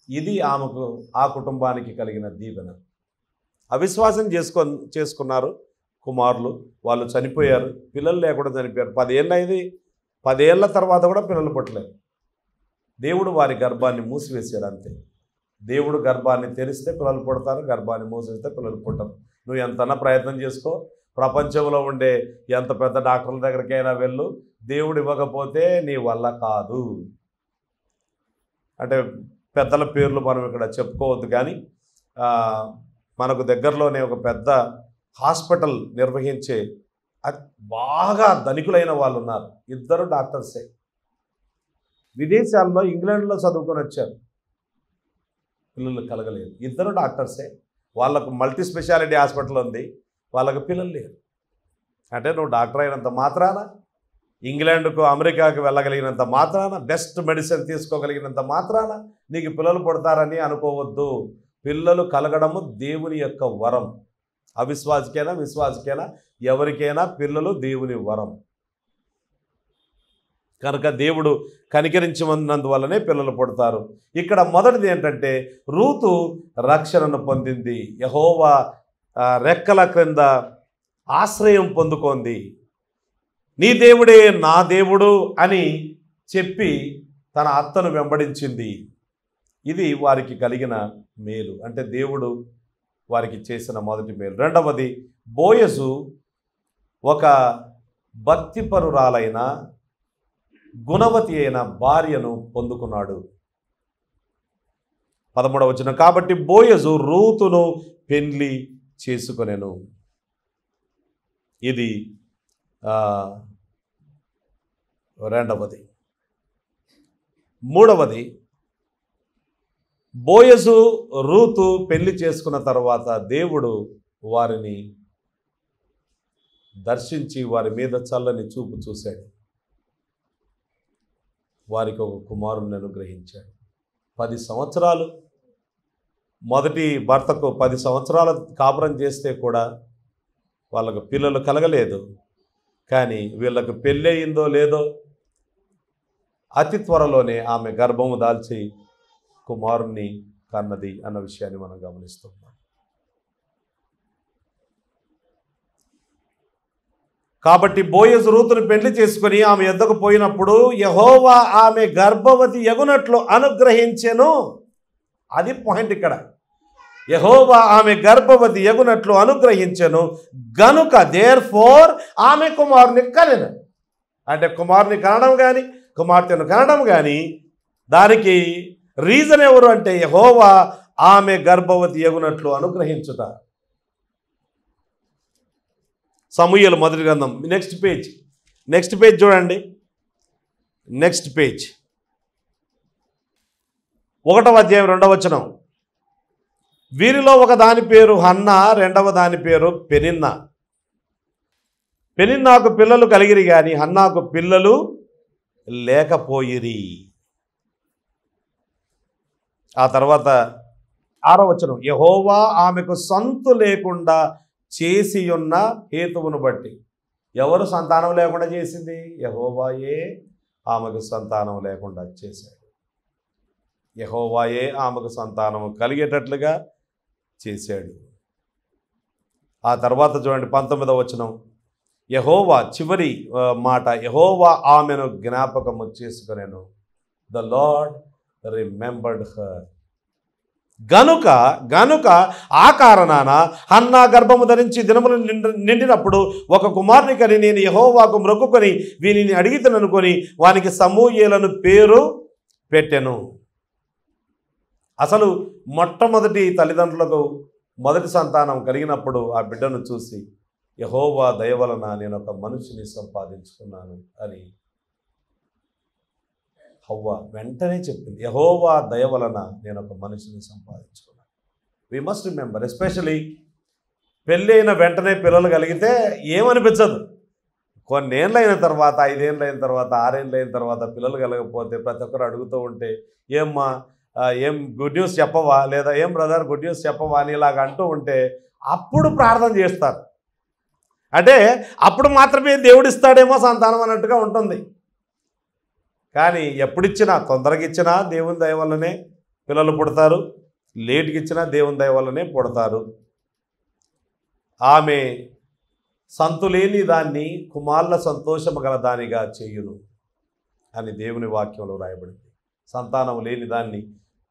ఇది ఆమెకు, ఆ కుటుంబానికి కలిగిన దీవెన. అవిశ్వాసం చేసుకున్నారు కుమారులు, వాళ్ళు చనిపోయారు, పిల్లలు లేకుండా చనిపోయారు. 10 ఏళ్ళు అయింది, 10 ఏళ్ల తర్వాత కూడా పిల్లలు పుట్టలేదు. దేవుడు వారి గర్భాన్ని మూసివేశాడు అంతే. దేవుడు గర్భాన్ని తెరిస్తే పిల్లలు పుడతారు, గర్భాన్ని మూసివేస్తే పిల్లలు పుట్టరు. నువ్వు ఎంతన్నా ప్రయత్నం చేసుకో, ప్రపంచంలో ఉండే ఎంత పెద్ద డాక్టర్ల దగ్గరికైనా వెళ్ళు, దేవుడు ఇవ్వకపోతే నీ వల్ల కాదు. అంటే పెద్దల పేర్లు మనం ఇక్కడ చెప్పుకోవద్దు, కానీ మనకు దగ్గరలోనే ఒక పెద్ద హాస్పిటల్ నిర్వహించే బాగా ధనికులైన వాళ్ళు ఉన్నారు. 2 డాక్టర్సే, విదేశాల్లో ఇంగ్లాండ్లో చదువుకొని వచ్చారు, పిల్లలు కలగలేదు. 2 డాక్టర్సే. వాళ్ళకు మల్టీ స్పెషాలిటీ హాస్పిటల్ ఉంది, వాళ్ళకు పిల్లలు లేరు. అంటే నువ్వు డాక్టర్ అయినంత మాత్రాన, ఇంగ్లాండ్కు అమెరికాకు వెళ్ళగలిగినంత మాత్రాన, బెస్ట్ మెడిసిన్ తీసుకోగలిగినంత మాత్రాన నీకు పిల్లలు పుడతారని అనుకోవద్దు. పిల్లలు కలగడము దేవుని యొక్క వరం. అవిశ్వాసికైనా విశ్వాసికైనా ఎవరికైనా పిల్లలు దేవుని వరం. కనుక దేవుడు కనికరించినందువల్లనే పిల్లలు పుడతారు. ఇక్కడ మొదటిది ఏంటంటే, రూతు రక్షణను పొందింది, యెహోవా రెక్కల క్రింద ఆశ్రయం పొందుకుంది. నీ దేవుడే నా దేవుడు అని చెప్పి తన అత్తను వెంబడించింది. ఇది వారికి కలిగిన మేలు, అంటే దేవుడు వారికి చేసిన మొదటి మేలు. రెండవది, బోయజు ఒక భక్తిపరురాలైన గుణవతి అయిన భార్యను పొందుకున్నాడు. 13వ వచనం, కాబట్టి బోయజు రూతును పెండ్లి చేసుకొనెను. ఇది రెండవది. మూడవది, బోయజు రూతు పెళ్లి చేసుకున్న తర్వాత దేవుడు వారిని దర్శించి వారి మీద చల్లని చూపు చూశాడు. వారికి ఒక కుమారుని అనుగ్రహించాడు. 10 సంవత్సరాలు మొదటి భర్తకు 10 సంవత్సరాలు కాపురం చేస్తే కూడా వాళ్ళకు పిల్లలు కలగలేదు. కానీ వీళ్ళకు పెళ్ళి అయిందో లేదో అతి త్వరలోనే ఆమె గర్భము దాల్చి కుమారుణ్ణి కన్నది అన్న విషయాన్ని మనం గమనిస్తున్నాం. కాబట్టి బోయజు రూతును పెళ్లి చేసుకుని ఆమె యొద్దకు పోయినప్పుడు యెహోవా ఆమె గర్భవతి యగునట్లు అనుగ్రహించెను. అది పాయింట్ ఇక్కడ. యెహోవా ఆమె గర్భవతి యగునట్లు అనుగ్రహించెను గనుక దేర్ఫోర్ ఆమె కుమారుని కనెను. అంటే కుమారుని కనడం కానీ కుమార్తెను కనడం కానీ దానికి రీజన్ ఎవరు అంటే యెహోవా ఆమె గర్భవతి యగునట్లు అనుగ్రహించుట. సమూయేలు మొదటి గ్రంథం నెక్స్ట్ పేజ్ చూడండి. నెక్స్ట్ పేజ్ 1వ అధ్యాయం 2వ వచనం, వీరిలో ఒక దాని పేరు హన్నా, రెండవ దాని పేరు పెనిన్నా. పెనిన్నాకు పిల్లలు కలిగిరి కానీ హన్నాకు పిల్లలు లేకపోయిరి. ఆ తర్వాత 6వ వచనం, యెహోవా ఆమెకు సంతు లేకుండా చేసి ఉన్న హేతువును బట్టి. ఎవరు సంతానం లేకుండా చేసింది? యెహోవాయే ఆమెకు సంతానం లేకుండా చేశాడు. యెహోవాయే ఆమెకు సంతానం కలిగేటట్లుగా చేశాడు. ఆ తర్వాత చూడండి 19వ వచనం, యెహోవా చివరి మాట, యెహోవా ఆమెను జ్ఞాపకము చేసుకొనెను. The Lord remembered her. గనుక ఆ కారణాన హన్నా గర్భము ధరించి దినములు నిండినప్పుడు ఒక కుమారుని కని నేను యెహోవాకు మ్రొక్కుకొని వీనిని అడిగితననుకొని వానికి సమూయేలను పేరు పెట్టెను. అసలు మొట్టమొదటి తల్లిదండ్రులకు మొదటి సంతానం కలిగినప్పుడు ఆ బిడ్డను చూసి యెహోవా దయ వలన నేను ఒక మనిషిని సంపాదించుకున్నాను అని హవ్వ వెంటనే చెప్పింది. యెహోవా దయ వలన నేను ఒక మనిషిని సంపాదించుకున్నాను. వి మస్ట్ రిమెంబర్, ఎస్పెషలీ పెళ్ళి అయిన వెంటనే పిల్లలు కలిగితే ఏమనిపించదు. కొన్నేళ్ళు అయిన తర్వాత, 5 ఏళ్ళు అయిన తర్వాత, 6 ఏళ్ళు అయిన తర్వాత పిల్లలు కలగకపోతే ప్రతి ఒక్కరు అడుగుతూ ఉంటే ఏమ్మా ఏం గుడ్ న్యూస్ చెప్పవా, లేదా ఏం బ్రదర్ గుడ్ న్యూస్ చెప్పవా అని ఇలాగ అంటూ ఉంటే అప్పుడు ప్రార్థన చేస్తారు. అంటే అప్పుడు మాత్రమే దేవుడిస్తాడేమో సంతానం అన్నట్టుగా ఉంటుంది. కానీ ఎప్పుడిచ్చినా, తొందరగా ఇచ్చినా దేవుని దయ వల్లనే పిల్లలు పుడతారు, లేటుకి ఇచ్చినా దేవుని దయ వల్లనే పుడతారు. ఆమె సంతులేని దాన్ని కుమారుల సంతోషము గల దానిగా చేయును అని దేవుని వాక్యంలో రాయబడింది. సంతానం లేని దాన్ని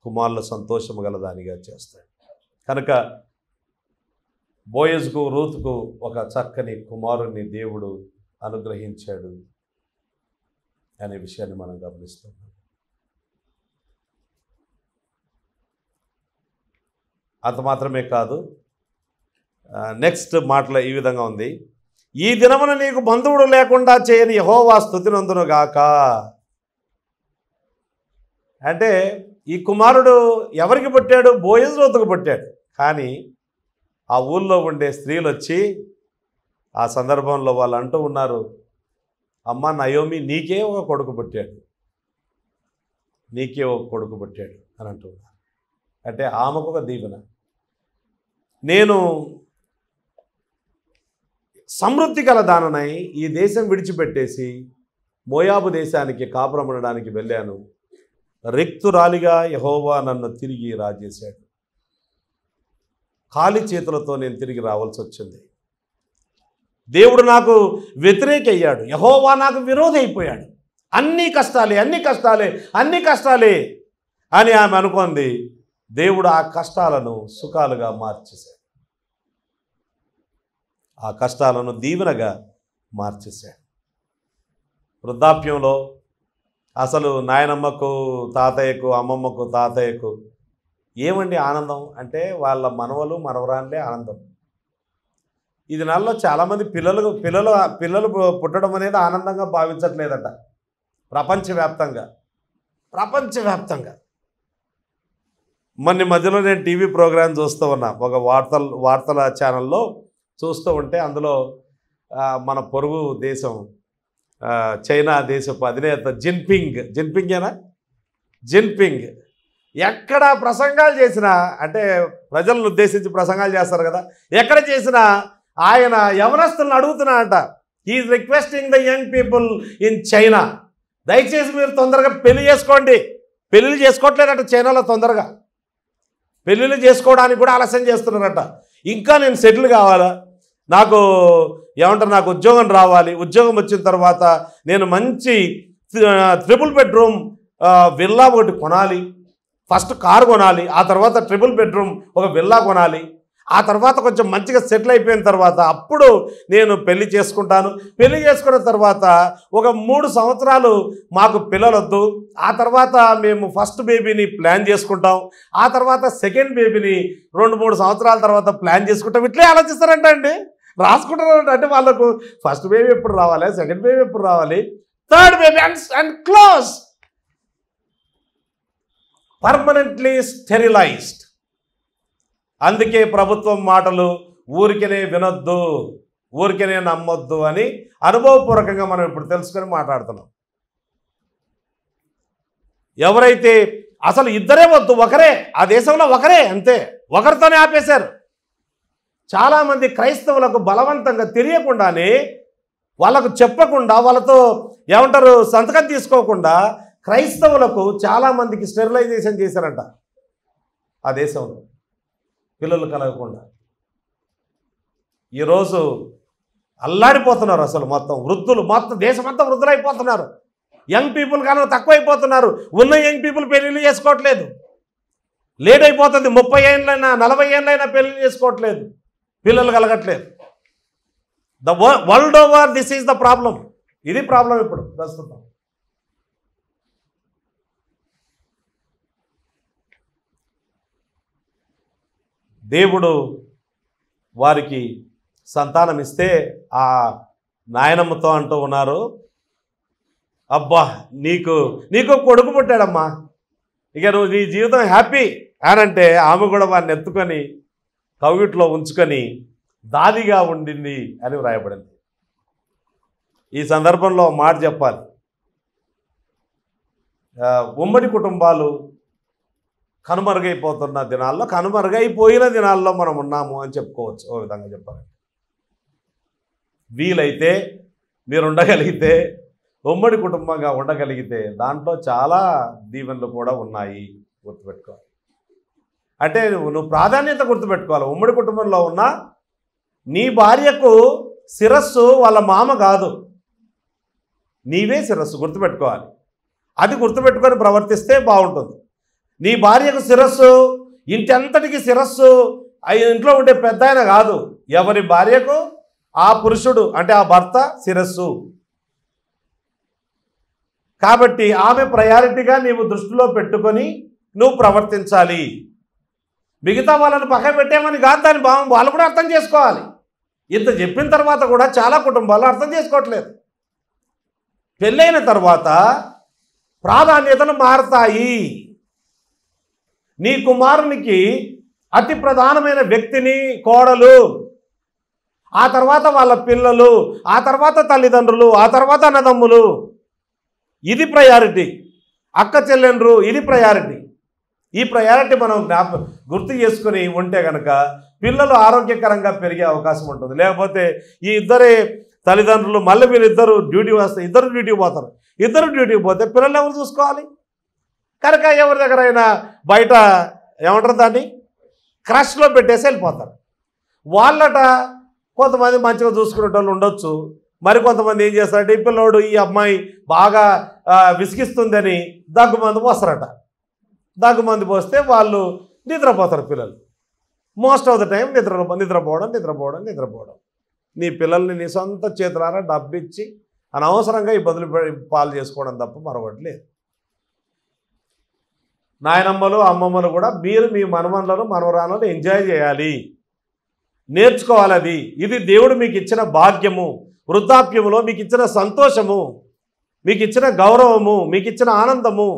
కుమారుల సంతోషము గల దానిగా చేస్తాడు. కనుక బోయజుకు రూతుకు ఒక చక్కని కుమారుణ్ణి దేవుడు అనుగ్రహించాడు అనే విషయాన్ని మనం గమనిస్తున్నాం. అంత మాత్రమే కాదు, నెక్స్ట్ మాటలో ఈ విధంగా ఉంది, ఈ దినమున నీకు బంధువుడు లేకుండా చేయని యెహోవా స్తుతినందును గాక. అంటే ఈ కుమారుడు ఎవరికి పుట్టాడు? బోయజు రూతుకు పుట్టాడు. కానీ ఆ ఊళ్ళో ఉండే స్త్రీలు వచ్చి ఆ సందర్భంలో వాళ్ళు అంటూ ఉన్నారు, అమ్మ నయోమి నీకే ఒక కొడుకు పుట్టాడు, నీకే ఒక కొడుకు పుట్టాడు అని అంటున్నారు. అంటే ఆమెకు ఒక దీవెన. నేను సమృద్ధి గల దాననై ఈ దేశం విడిచిపెట్టేసి మోయాబు దేశానికి కాపురం ఉండడానికి వెళ్ళాను. రిక్తురాలిగా యెహోవా నన్ను తిరిగి రాజేశాడు. ఖాళీ చేతులతో నేను తిరిగి రావాల్సి వచ్చింది. దేవుడు నాకు వ్యతిరేకయ్యాడు, యెహోవా నాకు విరోధి అయిపోయాడు. అన్ని కష్టాలే అని ఆమె అనుకుంది. దేవుడు ఆ కష్టాలను సుఖాలుగా మార్చేశాడు, ఆ కష్టాలను దీవెనగా మార్చేశాడు. వృద్ధాప్యంలో అసలు నాయనమ్మకు తాతయ్యకు, అమ్మమ్మకు తాతయ్యకు ఏమండి ఆనందం అంటే వాళ్ళ మనవలు మనవరాళ్ళే ఆనందం. ఇది నాలో చాలామంది పిల్లలు పుట్టడం అనేది ఆనందంగా భావించట్లేదట. ప్రపంచవ్యాప్తంగా మొన్న మధ్యలో నేను టీవీ ప్రోగ్రాం చూస్తూ ఉన్నా, ఒక వార్తల ఛానల్లో చూస్తూ ఉంటే అందులో మన పొరుగు దేశం చైనా దేశపు అధినేత జిన్పింగ్ ఎక్కడ ప్రసంగాలు చేసినా, అంటే ప్రజలను ఉద్దేశించి ప్రసంగాలు చేస్తారు కదా, ఎక్కడ చేసినా ఆయన యవనస్తులను అడుగుతున్నాడట. He is requesting the young people in China, దయచేసి మీరు తొందరగా పెళ్లి చేసుకోండి. పెళ్ళిళ్ళు చేసుకోవట్లేదట చైనాలో, తొందరగా పెళ్ళిళ్ళు చేసుకోవడానికి కూడా ఆలస్యం చేస్తున్నారట. ఇంకా నేను సెటిల్ కావాలా, నాకు ఉద్యోగం రావాలి, ఉద్యోగం వచ్చిన తర్వాత నేను మంచి 3 బెడ్రూమ్ విల్లా ఒకటి కొనాలి, ఫస్ట్ కారు కొనాలి, ఆ తర్వాత 3 బెడ్రూమ్ ఒక విల్లా కొనాలి, ఆ తర్వాత కొంచెం మంచిగా సెటిల్ అయిపోయిన తర్వాత అప్పుడు నేను పెళ్లి చేసుకుంటాను. పెళ్లి చేసుకున్న తర్వాత ఒక 3 సంవత్సరాలు మాకు పిల్లలొద్దు, ఆ తర్వాత మేము ఫస్ట్ బేబీని ప్లాన్ చేసుకుంటాం, ఆ తర్వాత సెకండ్ బేబీని 2-3 సంవత్సరాల తర్వాత ప్లాన్ చేసుకుంటాం. ఇట్లే ఆలోచిస్తారంట అండి, రాసుకుంటారంట. అంటే వాళ్ళకు ఫస్ట్ బేబీ ఎప్పుడు రావాలి, సెకండ్ బేబీ ఎప్పుడు రావాలి, third baby and close, permanently sterilised. అందుకే ప్రభుత్వం మాటలు ఊరికనే వినొద్దు, ఊరికనే నమ్మొద్దు అని అనుభవపూర్వకంగా మనం ఇప్పుడు తెలుసుకొని మాట్లాడుతున్నాం. ఎవరైతే అసలు ఇద్దరే వద్దు, ఒకరే, ఆ దేశంలో ఒకరే, అంతే, ఒకరితోనే ఆపేశారు. చాలామంది క్రైస్తవులకు బలవంతంగా తెలియకుండానే, వాళ్ళకు చెప్పకుండా, వాళ్ళతో సంతకం తీసుకోకుండా క్రైస్తవులకు చాలామందికి స్టెరిలైజేషన్ చేశారంట ఆ దేశంలో, పిల్లలు కలగకుండా. ఈరోజు అల్లాడిపోతున్నారు అసలు మొత్తం దేశమంతా వృద్ధులైపోతున్నారు. యంగ్ పీపుల్ కన్నా తక్కువైపోతున్నారు. ఉన్న యంగ్ పీపుల్ పెళ్ళిళ్ళు చేసుకోవట్లేదు, లేట్ అయిపోతుంది. 30 ఏళ్ళైనా 40 ఏళ్ళైనా పెళ్ళిళ్ళు చేసుకోవట్లేదు, పిల్లలు కలగట్లేదు. The world over this is the problem. ఇది ప్రాబ్లం ఇప్పుడు ప్రస్తుతం. దేవుడు వారికి సంతానం ఇస్తే ఆ నాయనమ్మతో అంటూ ఉన్నారు, అబ్బా నీకు కొడుకు పుట్టాడమ్మా, ఇక నువ్వు నీ జీవితం హ్యాపీ అని అంటే, ఆమె కూడా వారిని ఎత్తుకొని కవిట్లో ఉంచుకొని దాదిగా ఉండింది అని వ్రాయబడింది. ఈ సందర్భంలో మాట చెప్పాలి, ఉమ్మడి కుటుంబాలు కనుమరుగైపోయిన దినాల్లో మనం ఉన్నాము అని చెప్పుకోవచ్చు. ఓ విధంగా చెప్పాలి, వీలైతే మీరు ఉండగలిగితే, ఉమ్మడి కుటుంబంగా ఉండగలిగితే దాంట్లో చాలా దీవెనలు కూడా ఉన్నాయి, గుర్తుపెట్టుకోవాలి. అంటే నువ్వు ప్రాధాన్యత గుర్తుపెట్టుకోవాలి. ఉమ్మడి కుటుంబంలో ఉన్న నీ భార్యకు శిరస్సు వాళ్ళ మామ కాదు, నీవే శిరస్సు, గుర్తుపెట్టుకోవాలి. అది గుర్తుపెట్టుకొని ప్రవర్తిస్తే బాగుంటుంది. నీ భార్యకు శిరస్సు, ఇంటి అంతటికి శిరస్సు ఇంట్లో ఉండే పెద్ద ఆయన కాదు, ఎవరి భార్యకు ఆ పురుషుడు, అంటే ఆ భర్త శిరస్సు. కాబట్టి ఆమె ప్రయారిటీగా నీవు దృష్టిలో పెట్టుకొని నువ్వు ప్రవర్తించాలి. మిగతా వాళ్ళని పక్కన పెట్టామని కాదు, దాని భావం వాళ్ళు కూడా అర్థం చేసుకోవాలి. ఇంత చెప్పిన తర్వాత కూడా చాలా కుటుంబాలు అర్థం చేసుకోవట్లేదు. పెళ్ళైన తర్వాత ప్రాధాన్యతలు మారతాయి. నీ కుమారునికి అతి ప్రధానమైన వ్యక్తిని కోడలు, ఆ తర్వాత వాళ్ళ పిల్లలు, ఆ తర్వాత తల్లిదండ్రులు, ఆ తర్వాత అన్నదమ్ములు, ఇది ప్రయారిటీ. అక్క చెల్లెండ్రు, ఇది ప్రయారిటీ. ఈ ప్రయారిటీ మనం గుర్తు చేసుకుని ఉంటే కనుక పిల్లలు ఆరోగ్యకరంగా పెరిగే అవకాశం ఉంటుంది. లేకపోతే ఈ ఇద్దరే తల్లిదండ్రులు మళ్ళీ వీళ్ళిద్దరు డ్యూటీ వస్తే ఇద్దరు డ్యూటీకి పోతారు. ఇద్దరు డ్యూటీకి పోతే పిల్లలు ఎవరు చూసుకోవాలి? కనుక ఎవరి దగ్గరైనా బయట దాన్ని క్రష్లో పెట్టేసి వెళ్ళిపోతారు. వాళ్ళట కొంతమంది మంచిగా చూసుకునే వాళ్ళు ఉండొచ్చు, మరి కొంతమంది ఏం చేస్తారంటే ఈ పిల్లోడు ఈ అమ్మాయి బాగా విసిగిస్తుందని దగ్గుమందు పోస్తారట. దగ్గుమందు పోస్తే వాళ్ళు నిద్రపోతారు. పిల్లలు మోస్ట్ ఆఫ్ ద టైం నిద్రపోవడం. నీ పిల్లల్ని నీ సొంత చేతులారా డబ్బిచ్చి అనవసరంగా ఇబ్బందులు పాలు చేసుకోవడం తప్ప మరొకటి లేదు. నాయనమ్మలు అమ్మమ్మలు కూడా మీరు మీ మనవన్లను మనవరాలను ఎంజాయ్ చేయాలి, నేర్చుకోవాలి. అది ఇది దేవుడు మీకు ఇచ్చిన భాగ్యము, వృద్ధాప్యములో మీకు ఇచ్చిన సంతోషము, మీకు ఇచ్చిన గౌరవము, మీకు ఇచ్చిన ఆనందము.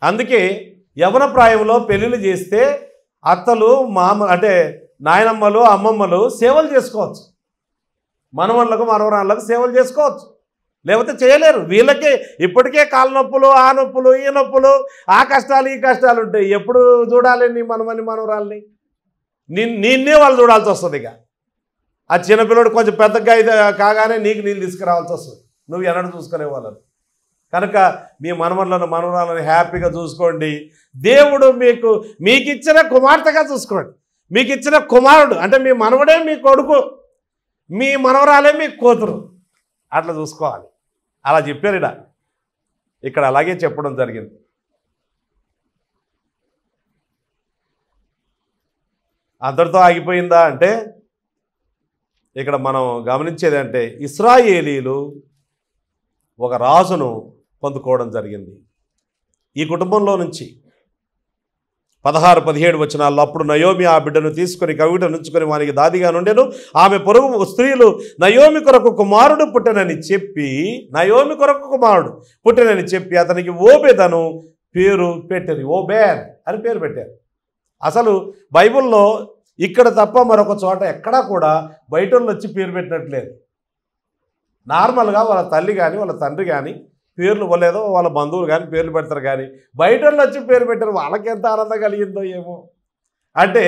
అందుకే యవన ప్రాయంలో పెళ్ళిళ్ళు చేస్తే అత్తలు అంటే నాయనమ్మలు అమ్మమ్మలు సేవలు చేసుకోవచ్చు, మనవళ్ళకు మనవరాళ్ళకు సేవలు చేసుకోవచ్చు. లేకపోతే చేయలేరు. వీళ్ళకే ఇప్పటికే కాళ్ళ నొప్పులు, ఆ నొప్పులు, ఈ నొప్పులు, ఆ కష్టాలు ఈ కష్టాలు ఉంటాయి. ఎప్పుడు చూడాలి నీ మనవని మనవరాల్ని? నిన్నే వాళ్ళు చూడాల్సి వస్తుంది. ఇక ఆ చిన్నపిల్లడు కొంచెం పెద్దగా కాగానే నీకు నీళ్ళు తీసుకురావాల్సి వస్తుంది, నువ్వు ఎన్నడూ చూసుకునే వాళ్ళని. కనుక మీ మనవళ్ళను మనవరాలను హ్యాపీగా చూసుకోండి. దేవుడు మీకు ఇచ్చిన కుమార్తెగా చూసుకోండి. మీకు ఇచ్చిన కుమారుడు అంటే మీ మనవడే మీ కొడుకు, మీ మనవరాలే మీ కూతురు, అట్లా చూసుకోవాలి. అలా చెప్పారు ఇక్కడ అలాగే చెప్పడం జరిగింది. అంతటితో ఆగిపోయిందా అంటే ఇక్కడ మనం గమనించేది అంటే ఇశ్రాయేలీలు ఒక రాజును పొందుకోవడం జరిగింది. ఈ కుటుంబంలో నుంచి 16-17 వచనాల్లో అప్పుడు నయోమి ఆ బిడ్డను తీసుకుని కవిట నుంచుకొని వానికి దాదిగా నుండెను. ఆమె పొరుగు స్త్రీలు నయోమి కొరకు కుమారుడు పుట్టెనని చెప్పి అతనికి ఓబేదను పేరు పెట్టారు. ఓబేద్ అని పేరు పెట్టారు. అసలు బైబిల్లో ఇక్కడ తప్ప మరొక చోట ఎక్కడా కూడా బయట వాళ్ళు వచ్చి పేరు పెట్టినట్లేదు. నార్మల్గా వాళ్ళ తల్లి కానీ వాళ్ళ తండ్రి కానీ పేర్లు ఇవ్వలేదో, వాళ్ళ బంధువులు కానీ పేర్లు పెడతారు. కానీ బయట వాళ్ళు వచ్చి పేరు పెట్టారు. వాళ్ళకి ఎంత ఆనందం కలిగిందో ఏమో. అంటే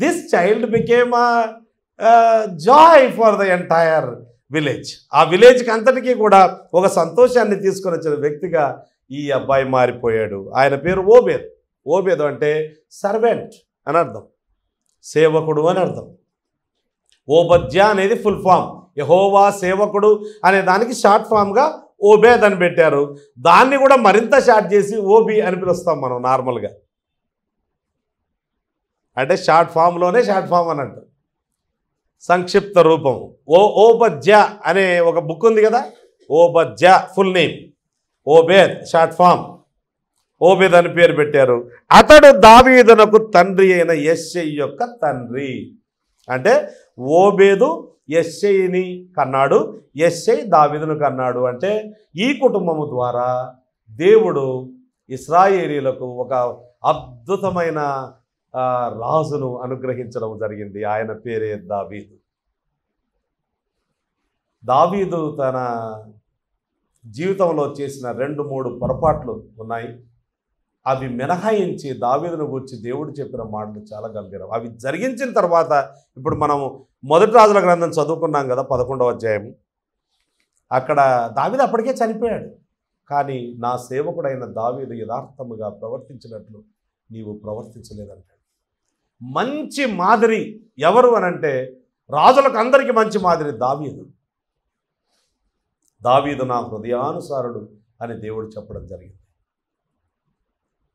this child became Joy for the entire village. ఆ విలేజ్కి అంతటికీ కూడా ఒక సంతోషాన్ని తీసుకొని వచ్చిన వ్యక్తిగా ఈ అబ్బాయి మారిపోయాడు. ఆయన పేరు ఓబేద్. ఓబేద్ అంటే సర్వెంట్ అని అర్థం, సేవకుడు అని అర్థం. ఓబద్యా అనేది ఫుల్ ఫామ్, యెహోవా సేవకుడు అనే దానికి షార్ట్ ఫామ్గా ఓబేద్ అని పెట్టారు. దాన్ని కూడా మరింత షార్ట్ చేసి ఓబి అని పిలుస్తాం మనం నార్మల్గా. అంటే షార్ట్ ఫామ్లోనే షార్ట్ ఫామ్ అన్నట్టు, సంక్షిప్త రూపం. ఓబద్యా అనే ఒక బుక్ ఉంది కదా, ఓబద్యా ఫుల్ నేమ్, ఓబేద్ షార్ట్ ఫామ్, ఓబేద్ అని పేరు పెట్టారు. అతడు దావీదునకు తండ్రి అయిన యెష్షయి యొక్క తండ్రి. అంటే ఓబేదు యెష్షయిని కన్నాడు, యెష్షయి దావీదును కన్నాడు. అంటే ఈ కుటుంబము ద్వారా దేవుడు ఇశ్రాయేలీలకు ఒక అద్భుతమైన రాజును అనుగ్రహించడం జరిగింది. ఆయన పేరే దావీదు. దావీదు తన జీవితంలో చేసిన 2-3 పొరపాట్లు ఉన్నాయి. అవి మినహాయించి దావీదును గురించి దేవుడు చెప్పిన మాటలు చాలా గంభీరం. అవి జరిగించిన తర్వాత ఇప్పుడు మనము మొదటి రాజుల గ్రంథం చదువుకున్నాం కదా, 11వ అధ్యాయం. అక్కడ దావీదు అప్పటికే చనిపోయాడు. కానీ నా సేవకుడైన దావీదు యథార్థముగా ప్రవర్తించినట్లు నీవు ప్రవర్తించలేదంటాడు. మంచి మాదిరి ఎవరు అనంటే రాజులకు అందరికీ మంచి మాదిరి దావీదు. దావీదు నా హృదయానుసారుడు అని దేవుడు చెప్పడం జరిగింది.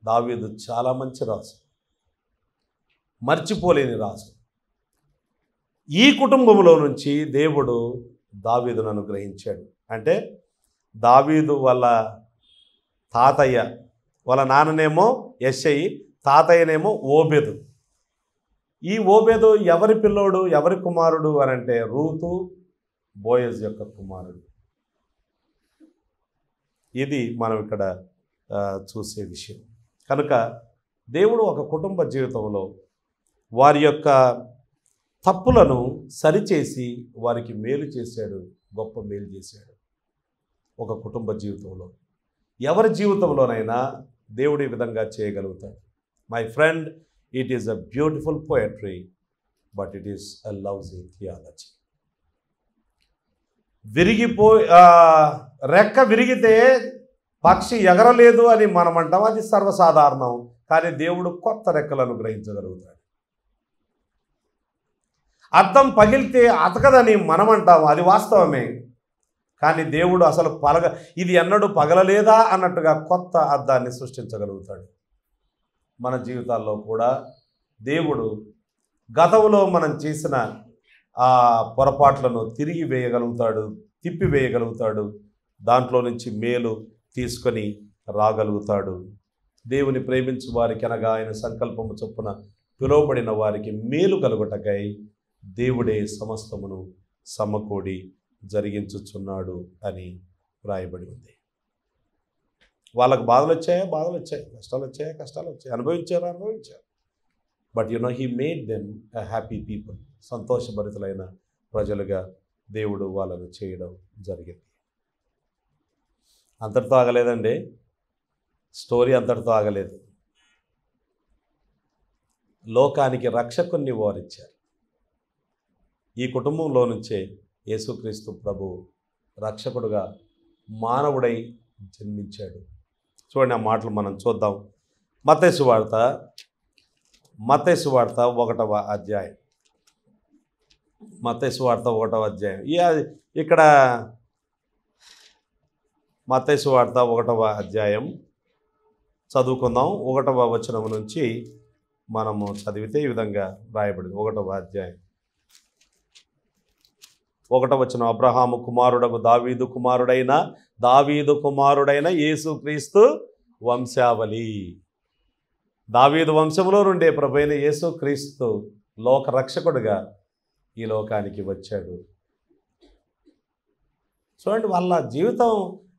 దావీదు చాలా మంచి రాజు, మర్చిపోలేని రాజు. ఈ కుటుంబంలో నుంచి దేవుడు దావీదును అనుగ్రహించాడు. అంటే దావీదు వాళ్ళ తాతయ్య, వాళ్ళ నాన్ననేమో యెష్షయి, తాతయ్యనేమో ఓబేదు. ఈ ఓబేదు ఎవరి పిల్లోడు, ఎవరి కుమారుడు అనంటే రూతు బోయజ్ యొక్క కుమారుడు. ఇది మనం ఇక్కడ చూసే విషయం. కనుక దేవుడు ఒక కుటుంబ జీవితంలో వారి యొక్క తప్పులను సరిచేసి వారికి మేలు చేశాడు, గొప్ప మేలు చేశాడు. ఒక కుటుంబ జీవితంలో ఎవరి జీవితంలోనైనా దేవుడు ఈ విధంగా చేయగలుగుతాడు. My friend, it is a beautiful poetry, but it is a lovely theology. రెక్క విరిగితే పక్షి ఎగరలేదు అని మనం అంటాం, అది సర్వసాధారణం. కానీ దేవుడు కొత్త రెక్కలు అనుగ్రహించగలుగుతాడు. అద్దం పగిలితే అతకదని మనం అంటాం, అది వాస్తవమే. కానీ దేవుడు అసలు ఇది ఎన్నడూ పగలలేదా అన్నట్టుగా కొత్త అద్దాన్ని సృష్టించగలుగుతాడు. మన జీవితాల్లో కూడా దేవుడు గతంలో మనం చేసిన ఆ పొరపాట్లను తిరిగి వేయగలుగుతాడు, తిప్పి వేయగలుగుతాడు. దాంట్లో నుంచి మేలు తీసుకొని రాగలుగుతాడు. దేవుని ప్రేమించు వారికి అనగా ఆయన సంకల్పము చొప్పున పిలువబడిన వారికి మేలు కలుగుటకై దేవుడే సమస్తమును సమకూడి జరిగించుచున్నాడు అని వ్రాయబడి ఉంది. వాళ్ళకు బాధలు వచ్చాయా? బాధలు వచ్చాయి. కష్టాలు వచ్చాయా? కష్టాలు వచ్చాయి. అనుభవించారు. But he made them a happy people. సంతోషభరితులైన ప్రజలుగా దేవుడు వాళ్ళను చేయడం జరిగింది. అంతటితో ఆగలేదండి. స్టోరీ అంతటితో ఆగలేదు. లోకానికి రక్షకుణ్ణి వారిచ్చారు. ఈ కుటుంబంలో నుంచే యేసుక్రీస్తు ప్రభు రక్షకుడుగా మానవుడై జన్మించాడు. చూడండి, ఆ మాటలు మనం చూద్దాం. మత్తయి సువార్త 1వ అధ్యాయం. మత్తయి సువార్త 1వ అధ్యాయం. ఇక్కడ మత్తయి సువార్త 1వ అధ్యాయం చదువుకుందాం. 1వ వచనం నుంచి మనము చదివితే ఈ విధంగా రాయబడింది. 1వ అధ్యాయం 1వ వచనం. అబ్రహాము కుమారుడకు దావీదు కుమారుడైన యేసుక్రీస్తు వంశావళి. దావీదు వంశంలో నుండే ప్రభువైన యేసుక్రీస్తు లోకరక్షకుడుగా ఈ లోకానికి వచ్చాడు. చూడండి, వాళ్ళ జీవితం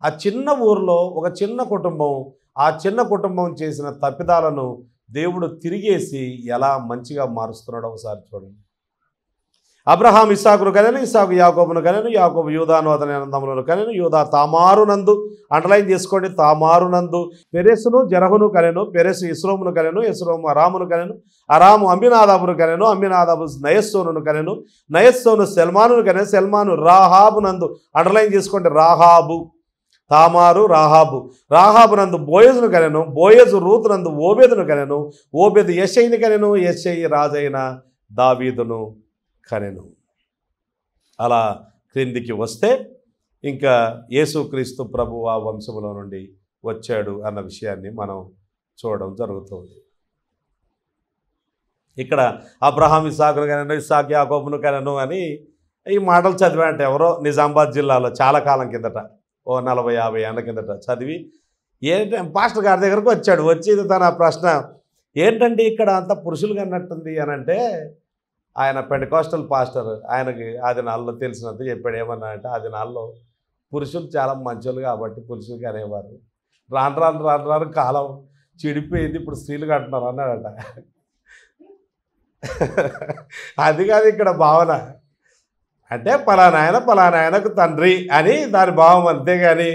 ఆ చిన్న ఊరిలో ఒక చిన్న కుటుంబం, ఆ చిన్న కుటుంబం చేసిన తప్పిదాలను దేవుడు తిరిగేసి ఎలా మంచిగా మారుస్తున్నాడో ఒకసారి చూడండి. అబ్రహాం ఇస్సాకును కనెను, ఇస్సాకు యాకోబును కనెను, యాకోబు యూదాను అతని అన్నదమ్ములను కనెను, యూదా తామారునందు, అండర్లైన్ చేసుకోండి, తామారునందు పెరెసును జరహును కనెను, పెరెసు ఇస్రోమును కనెను, ఇస్రోము అరామును కనెను, అరాము అమ్మినాదాబును కనెను, అమ్మినాదాబు నయస్సోనును కనెను, నయస్సోను సెల్మానును కనెను, సెల్మాను రాహాబునందు, అండర్లైన్ చేసుకోండి, రాహాబు, తామారు రాహాబు, రాహాబునందు బోయజును కనెను, బోయజు రూతునందు ఓబేదును కనెను, ఓబేదు యెషయిని కనెను, యెషయి రాజైన దావీదును కనెను. అలా క్రిందికి వస్తే ఇంకా యేసుక్రీస్తు ప్రభు ఆ వంశములో నుండి వచ్చాడు అన్న విషయాన్ని మనం చూడడం జరుగుతుంది. ఇక్కడ అబ్రహాం ఇస్సాకును కనెను, ఇస్సాకు యాకోబును కనెను అని ఈ మాటలు చదివాంటే ఎవరో నిజామాబాద్ జిల్లాలో చాలా కాలం కిందట, ఓ 40-50 ఏళ్ళ కిందట చదివి పాస్టర్ గారి దగ్గరకు వచ్చాడు. వచ్చి తన ప్రశ్న ఏంటంటే ఇక్కడ అంతా పురుషులు కన్నట్టుంది అని అంటే, ఆయన పెంటెకోస్టల్ పాస్టర్, ఆయనకి ఆది నాళ్ళలో తెలిసినంత చెప్పాడు. ఏమన్నా అంటే, ఆది నాళ్ళలో పురుషులు చాలా మంచోళ్ళు కాబట్టి పురుషులకి అనేవారు. రాను కాలం చెడిపోయింది, ఇప్పుడు స్త్రీలు అంటున్నారు అన్నాడట. అది కాదు ఇక్కడ భావన. అంటే పలానా ఆయనకు తండ్రి అని దాని భావం, అంతేగాని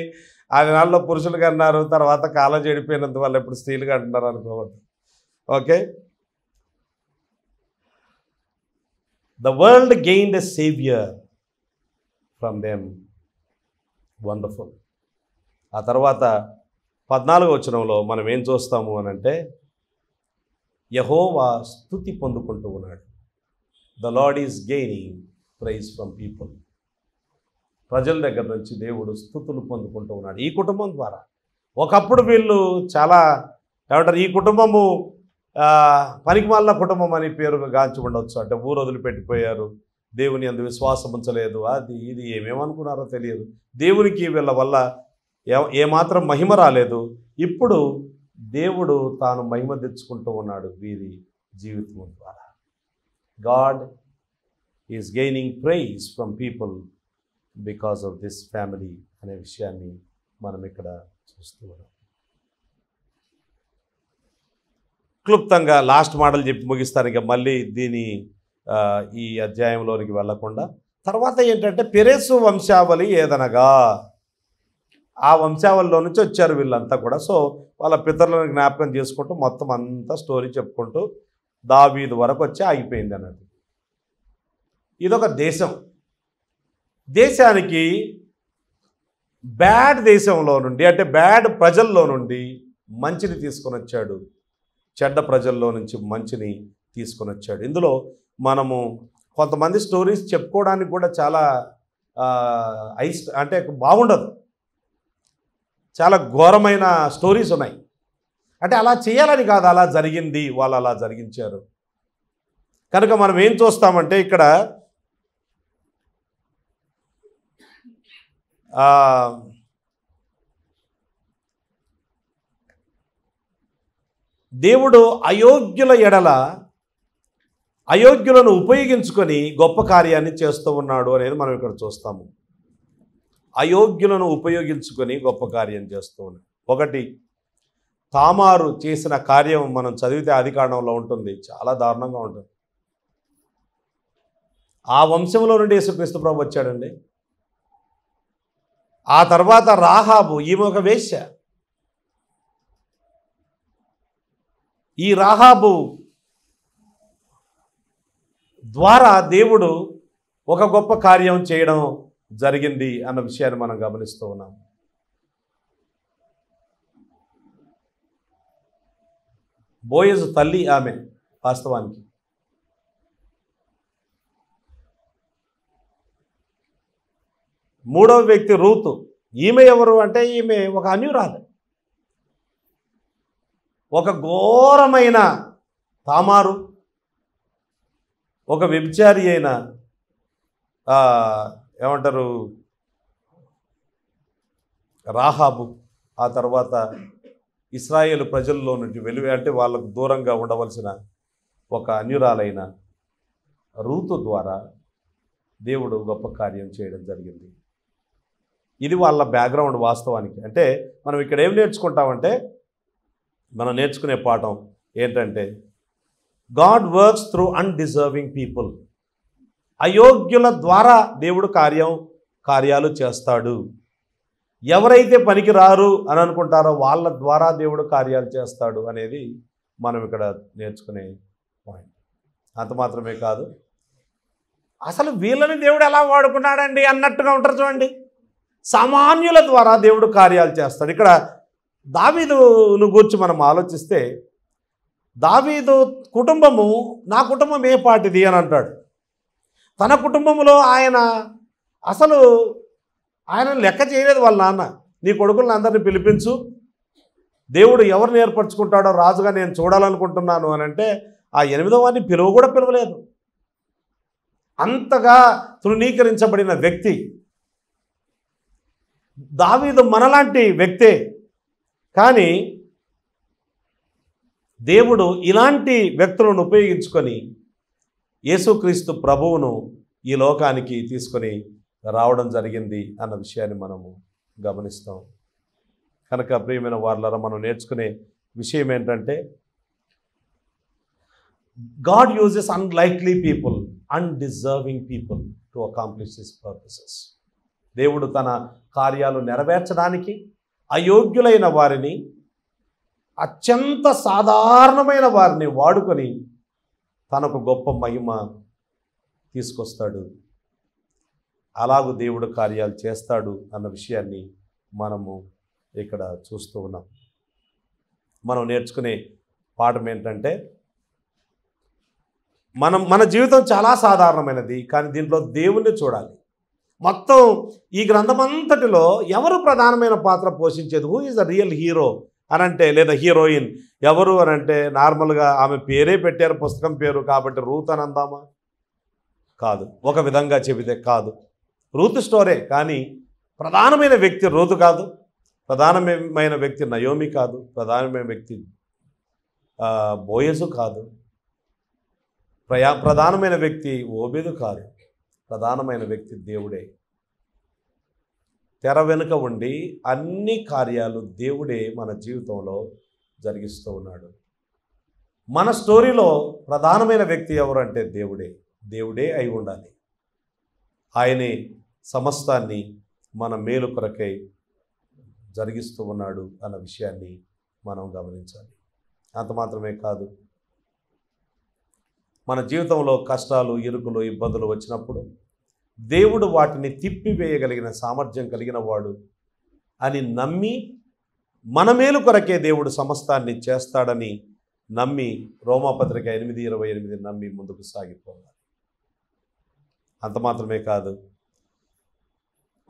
ఆది నాళ్ళలో పురుషులు కన్నారు, తర్వాత కాలం చెడిపోయినందువల్ల ఇప్పుడు స్త్రీలుగా అంటున్నారు అనుకోవద్దు. Okay, the world gained a savior from them. Wonderful. ఆ తర్వాత 14వ వచనంలో మనం ఏం చూస్తాము అని అంటే, యెహోవా స్తుతి పొందుకుంటూ ఉన్నాడు. The lord is gaining praise from people. ప్రజల దగ్గర నుంచి దేవుడు స్తుతులు పొందుకుంటూ ఉన్నాడు ఈ కుటుంబం ద్వారా. ఒకప్పుడు వీళ్ళు చాలా ఏమంటారు, ఈ కుటుంబము పనికిమాలిన కుటుంబం అని పేరు గాంచి ఉండవచ్చు. అంటే ఊరు వదిలిపెట్టిపోయారు, దేవుని అందు విశ్వాసం ఉంచలేదు, అది ఇది ఏమేమనుకున్నారో తెలియదు. దేవునికి వీళ్ళ వల్ల ఏమాత్రం మహిమ రాలేదు. ఇప్పుడు దేవుడు తాను మహిమ తెచ్చుకుంటూ ఉన్నాడు వీరి జీవితం ద్వారా. God is gaining praise from people because of this family అనే విషయాన్ని మనం ఇక్కడ చూస్తూ ఉన్నాం. క్లుప్తంగా లాస్ట్ మాటలు చెప్పి ముగిస్తాను. ఇక మళ్ళీ ఈ అధ్యాయంలోనికి వెళ్లకుండా తర్వాత ఏంటంటే, పెరెసు వంశావళి ఏదనగా, ఆ వంశావళిలో నుంచి వచ్చారు వీళ్ళంతా కూడా. సో వాళ్ళ పితరులను జ్ఞాపకం చేసుకుంటూ మొత్తం అంతా స్టోరీ చెప్పుకుంటూ దావీదు వరకు వచ్చి ఆగిపోయింది అన్నట్టు. ఇదొక దేశం. దేశానికి బ్యాడ్ దేశంలో నుండి, అంటే బ్యాడ్ ప్రజల్లో నుండి మంచిని తీసుకొని వచ్చాడు, చెడ్డ ప్రజల్లో నుంచి మంచిని తీసుకొని వచ్చాడు. ఇందులో మనము కొంతమంది స్టోరీస్ చెప్పుకోవడానికి కూడా చాలా అంటే బాగుండదు, చాలా ఘోరమైన స్టోరీస్ ఉన్నాయి. అంటే అలా చేయాలని కాదు, అలా జరిగింది, వాళ్ళు అలా జరిగించారు. కనుక మనం ఏం చూస్తామంటే ఇక్కడ దేవుడు అయోగ్యుల ఎడల అయోగ్యులను ఉపయోగించుకొని గొప్ప కార్యాన్ని చేస్తూ ఉన్నాడు అనేది మనం ఇక్కడ చూస్తాము. అయోగ్యులను ఉపయోగించుకొని గొప్ప కార్యం చేస్తూ ఉన్నాడు. ఒకటి, తామారు చేసిన కార్యం మనం చదివితే ఆదికాండంలో ఉంటుంది, చాలా దారుణంగా ఉంటుంది. ఆ వంశంలో నుండి యేసుక్రీస్తు ప్రభు వచ్చాడండి. ఆ తర్వాత రాహాబు, ఈమె ఒక వేశ్య. ఈ రాహాబు ద్వారా దేవుడు ఒక గొప్ప కార్యం చేయడం జరిగింది అన్న విషయాన్ని మనం గమనిస్తూ ఉన్నాం. బోయజు తల్లి ఆమె వాస్తవానికి. మూడవ వ్యక్తి రూతు. ఈమె ఎవరు అంటే ఈమె ఒక అన్యురాలు. ఒక ఘోరమైన తామారు, ఒక వ్యభిచారి అయిన ఏమంటారు రాహాబు, ఆ తర్వాత ఇశ్రాయేలు ప్రజల్లో నుండి అంటే వాళ్ళకు దూరంగా ఉండవలసిన ఒక అన్యురాలైన రూతు ద్వారా దేవుడు గొప్ప కార్యం చేయడం జరిగింది. ఇది వాళ్ళ బ్యాక్గ్రౌండ్ వాస్తవానికి. అంటే మనం ఇక్కడ ఏం నేర్చుకుంటామంటే, మనం నేర్చుకునే పాఠం ఏంటంటే, God works through undeserving people. అయోగ్యుల ద్వారా దేవుడు కార్యాలు చేస్తాడు. ఎవరైతే పనికి రారు అని అనుకుంటారో వాళ్ళ ద్వారా దేవుడు కార్యాలు చేస్తాడు అనేది మనం ఇక్కడ నేర్చుకునే పాయింట్. అంత మాత్రమే కాదు, అసలు వీళ్ళని దేవుడు ఎలా వాడుకున్నాడండి అన్నట్టుగా ఉంటారు చూడండి. సామాన్యుల ద్వారా దేవుడు కార్యాలు చేస్తాడు. ఇక్కడ దావీదును గురించి మనం ఆలోచిస్తే, దావీదు కుటుంబము నా కుటుంబం ఏ పాటిది అని అంటాడు. తన కుటుంబంలో ఆయన లెక్క చేయలేదు వాళ్ళ నాన్న. నీ కొడుకులను అందరినీ పిలిపించు, దేవుడు ఎవరిని ఏర్పరచుకుంటాడో రాజుగా నేను చూడాలనుకుంటున్నాను అని అంటే ఆ 8వ వాడిని పిలవలేదు. అంతగా తృణీకరించబడిన వ్యక్తి దావీదు. మనలాంటి వ్యక్తే, కానీ దేవుడు ఇలాంటి వ్యక్తులను ఉపయోగించుకొని యేసుక్రీస్తు ప్రభువును ఈ లోకానికి తీసుకొని రావడం జరిగింది అన్న విషయాన్ని మనము గమనిస్తాం. కనుక ప్రియమైన వారలారా, మనం నేర్చుకునే విషయం ఏంటంటే, God uses unlikely people, undeserving people to accomplish his purposes. దేవుడు తన కార్యాలు నెరవేర్చడానికి అయోగ్యులైన వారిని, అత్యంత సాధారణమైన వారిని వాడుకొని తనకు గొప్ప మహిమ తీసుకొస్తాడు. అలాగూ దేవుడు కార్యాలు చేస్తాడు అన్న విషయాన్ని మనము ఇక్కడ చూస్తూ ఉన్నాం. మనం నేర్చుకునే పాఠం ఏంటంటే, మన జీవితం చాలా సాధారణమైనది, కానీ దీంట్లో దేవుణ్ణి చూడాలి. మొత్తం ఈ గ్రంథమంతటిలో ఎవరు ప్రధానమైన పాత్ర పోషించేది, who is the real hero అని అంటే, లేదా హీరోయిన్ ఎవరు అని అంటే, నార్మల్గా ఆమె పేరే పెట్టారు, పుస్తకం పేరు కాబట్టి రూత్ అని అందామా? కాదు. ఒక విధంగా చెబితే కాదు, రూత్ స్టోరే. కానీ ప్రధానమైన వ్యక్తి రూతు కాదు, ప్రధానమైన వ్యక్తి నయోమి కాదు, ప్రధానమైన వ్యక్తి బోయజు కాదు, ప్రధానమైన వ్యక్తి ఓబేదు కాదు. ప్రధానమైన వ్యక్తి దేవుడే. తెర వెనుక ఉండి అన్ని కార్యాలు దేవుడే మన జీవితంలో జరిగిస్తూ ఉన్నాడు. మన స్టోరీలో ప్రధానమైన వ్యక్తి ఎవరు అంటే దేవుడే అయి ఉండాలి. ఆయనే సమస్తాన్ని మన మేలు కొరకై జరిగిస్తూ ఉన్నాడు అన్న విషయాన్ని మనం గమనించాలి. అంత మాత్రమే కాదు, మన జీవితంలో కష్టాలు, ఇరుకులు, ఇబ్బందులు వచ్చినప్పుడు దేవుడు వాటిని తిప్పివేయగలిగిన సామర్థ్యం కలిగిన వాడు అని నమ్మి, మన మేలు కొరకే దేవుడు సమస్తాన్ని చేస్తాడని నమ్మి, రోమాపత్రిక 8:28 నమ్మి ముందుకు సాగిపోవాలి. అంత మాత్రమే కాదు,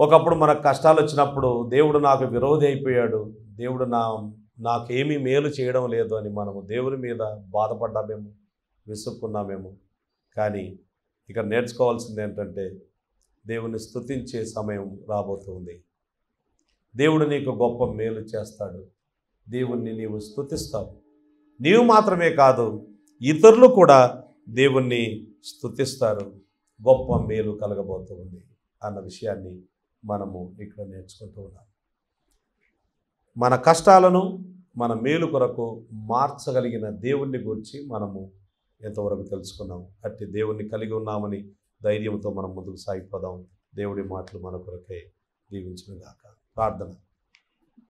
ఒకప్పుడు మనకు కష్టాలు వచ్చినప్పుడు దేవుడు నాకు విరోధి అయిపోయాడు, దేవుడు నాకేమీ మేలు చేయడం లేదు అని మనము దేవుని మీద బాధపడ్డామేమో, విసుక్కున్నామేమో. కానీ ఇక్కడ నేర్చుకోవాల్సింది ఏంటంటే, దేవుని స్తుతించే సమయం రాబోతుంది. దేవుడు నీకు గొప్ప మేలు చేస్తాడు. దేవుణ్ణి నీవు స్తుతిస్తావు. నీవు మాత్రమే కాదు, ఇతరులు కూడా దేవుణ్ణి స్తుతిస్తారు. గొప్ప మేలు కలగబోతుంది అన్న విషయాన్ని మనము ఇక్కడ నేర్చుకుంటూ ఉన్నాం. మన కష్టాలను మన మేలు కొరకు మార్చగలిగిన దేవుణ్ణి గురించి మనము ఎంతవరకు తెలుసుకున్నాం. అట్టి దేవుణ్ణి కలిగి ఉన్నామని ధైర్యంతో మనం ముందుకు సాగిపోదాం. దేవుడి మాటలు మన కొరకే దీవించును గాక. ప్రార్థన.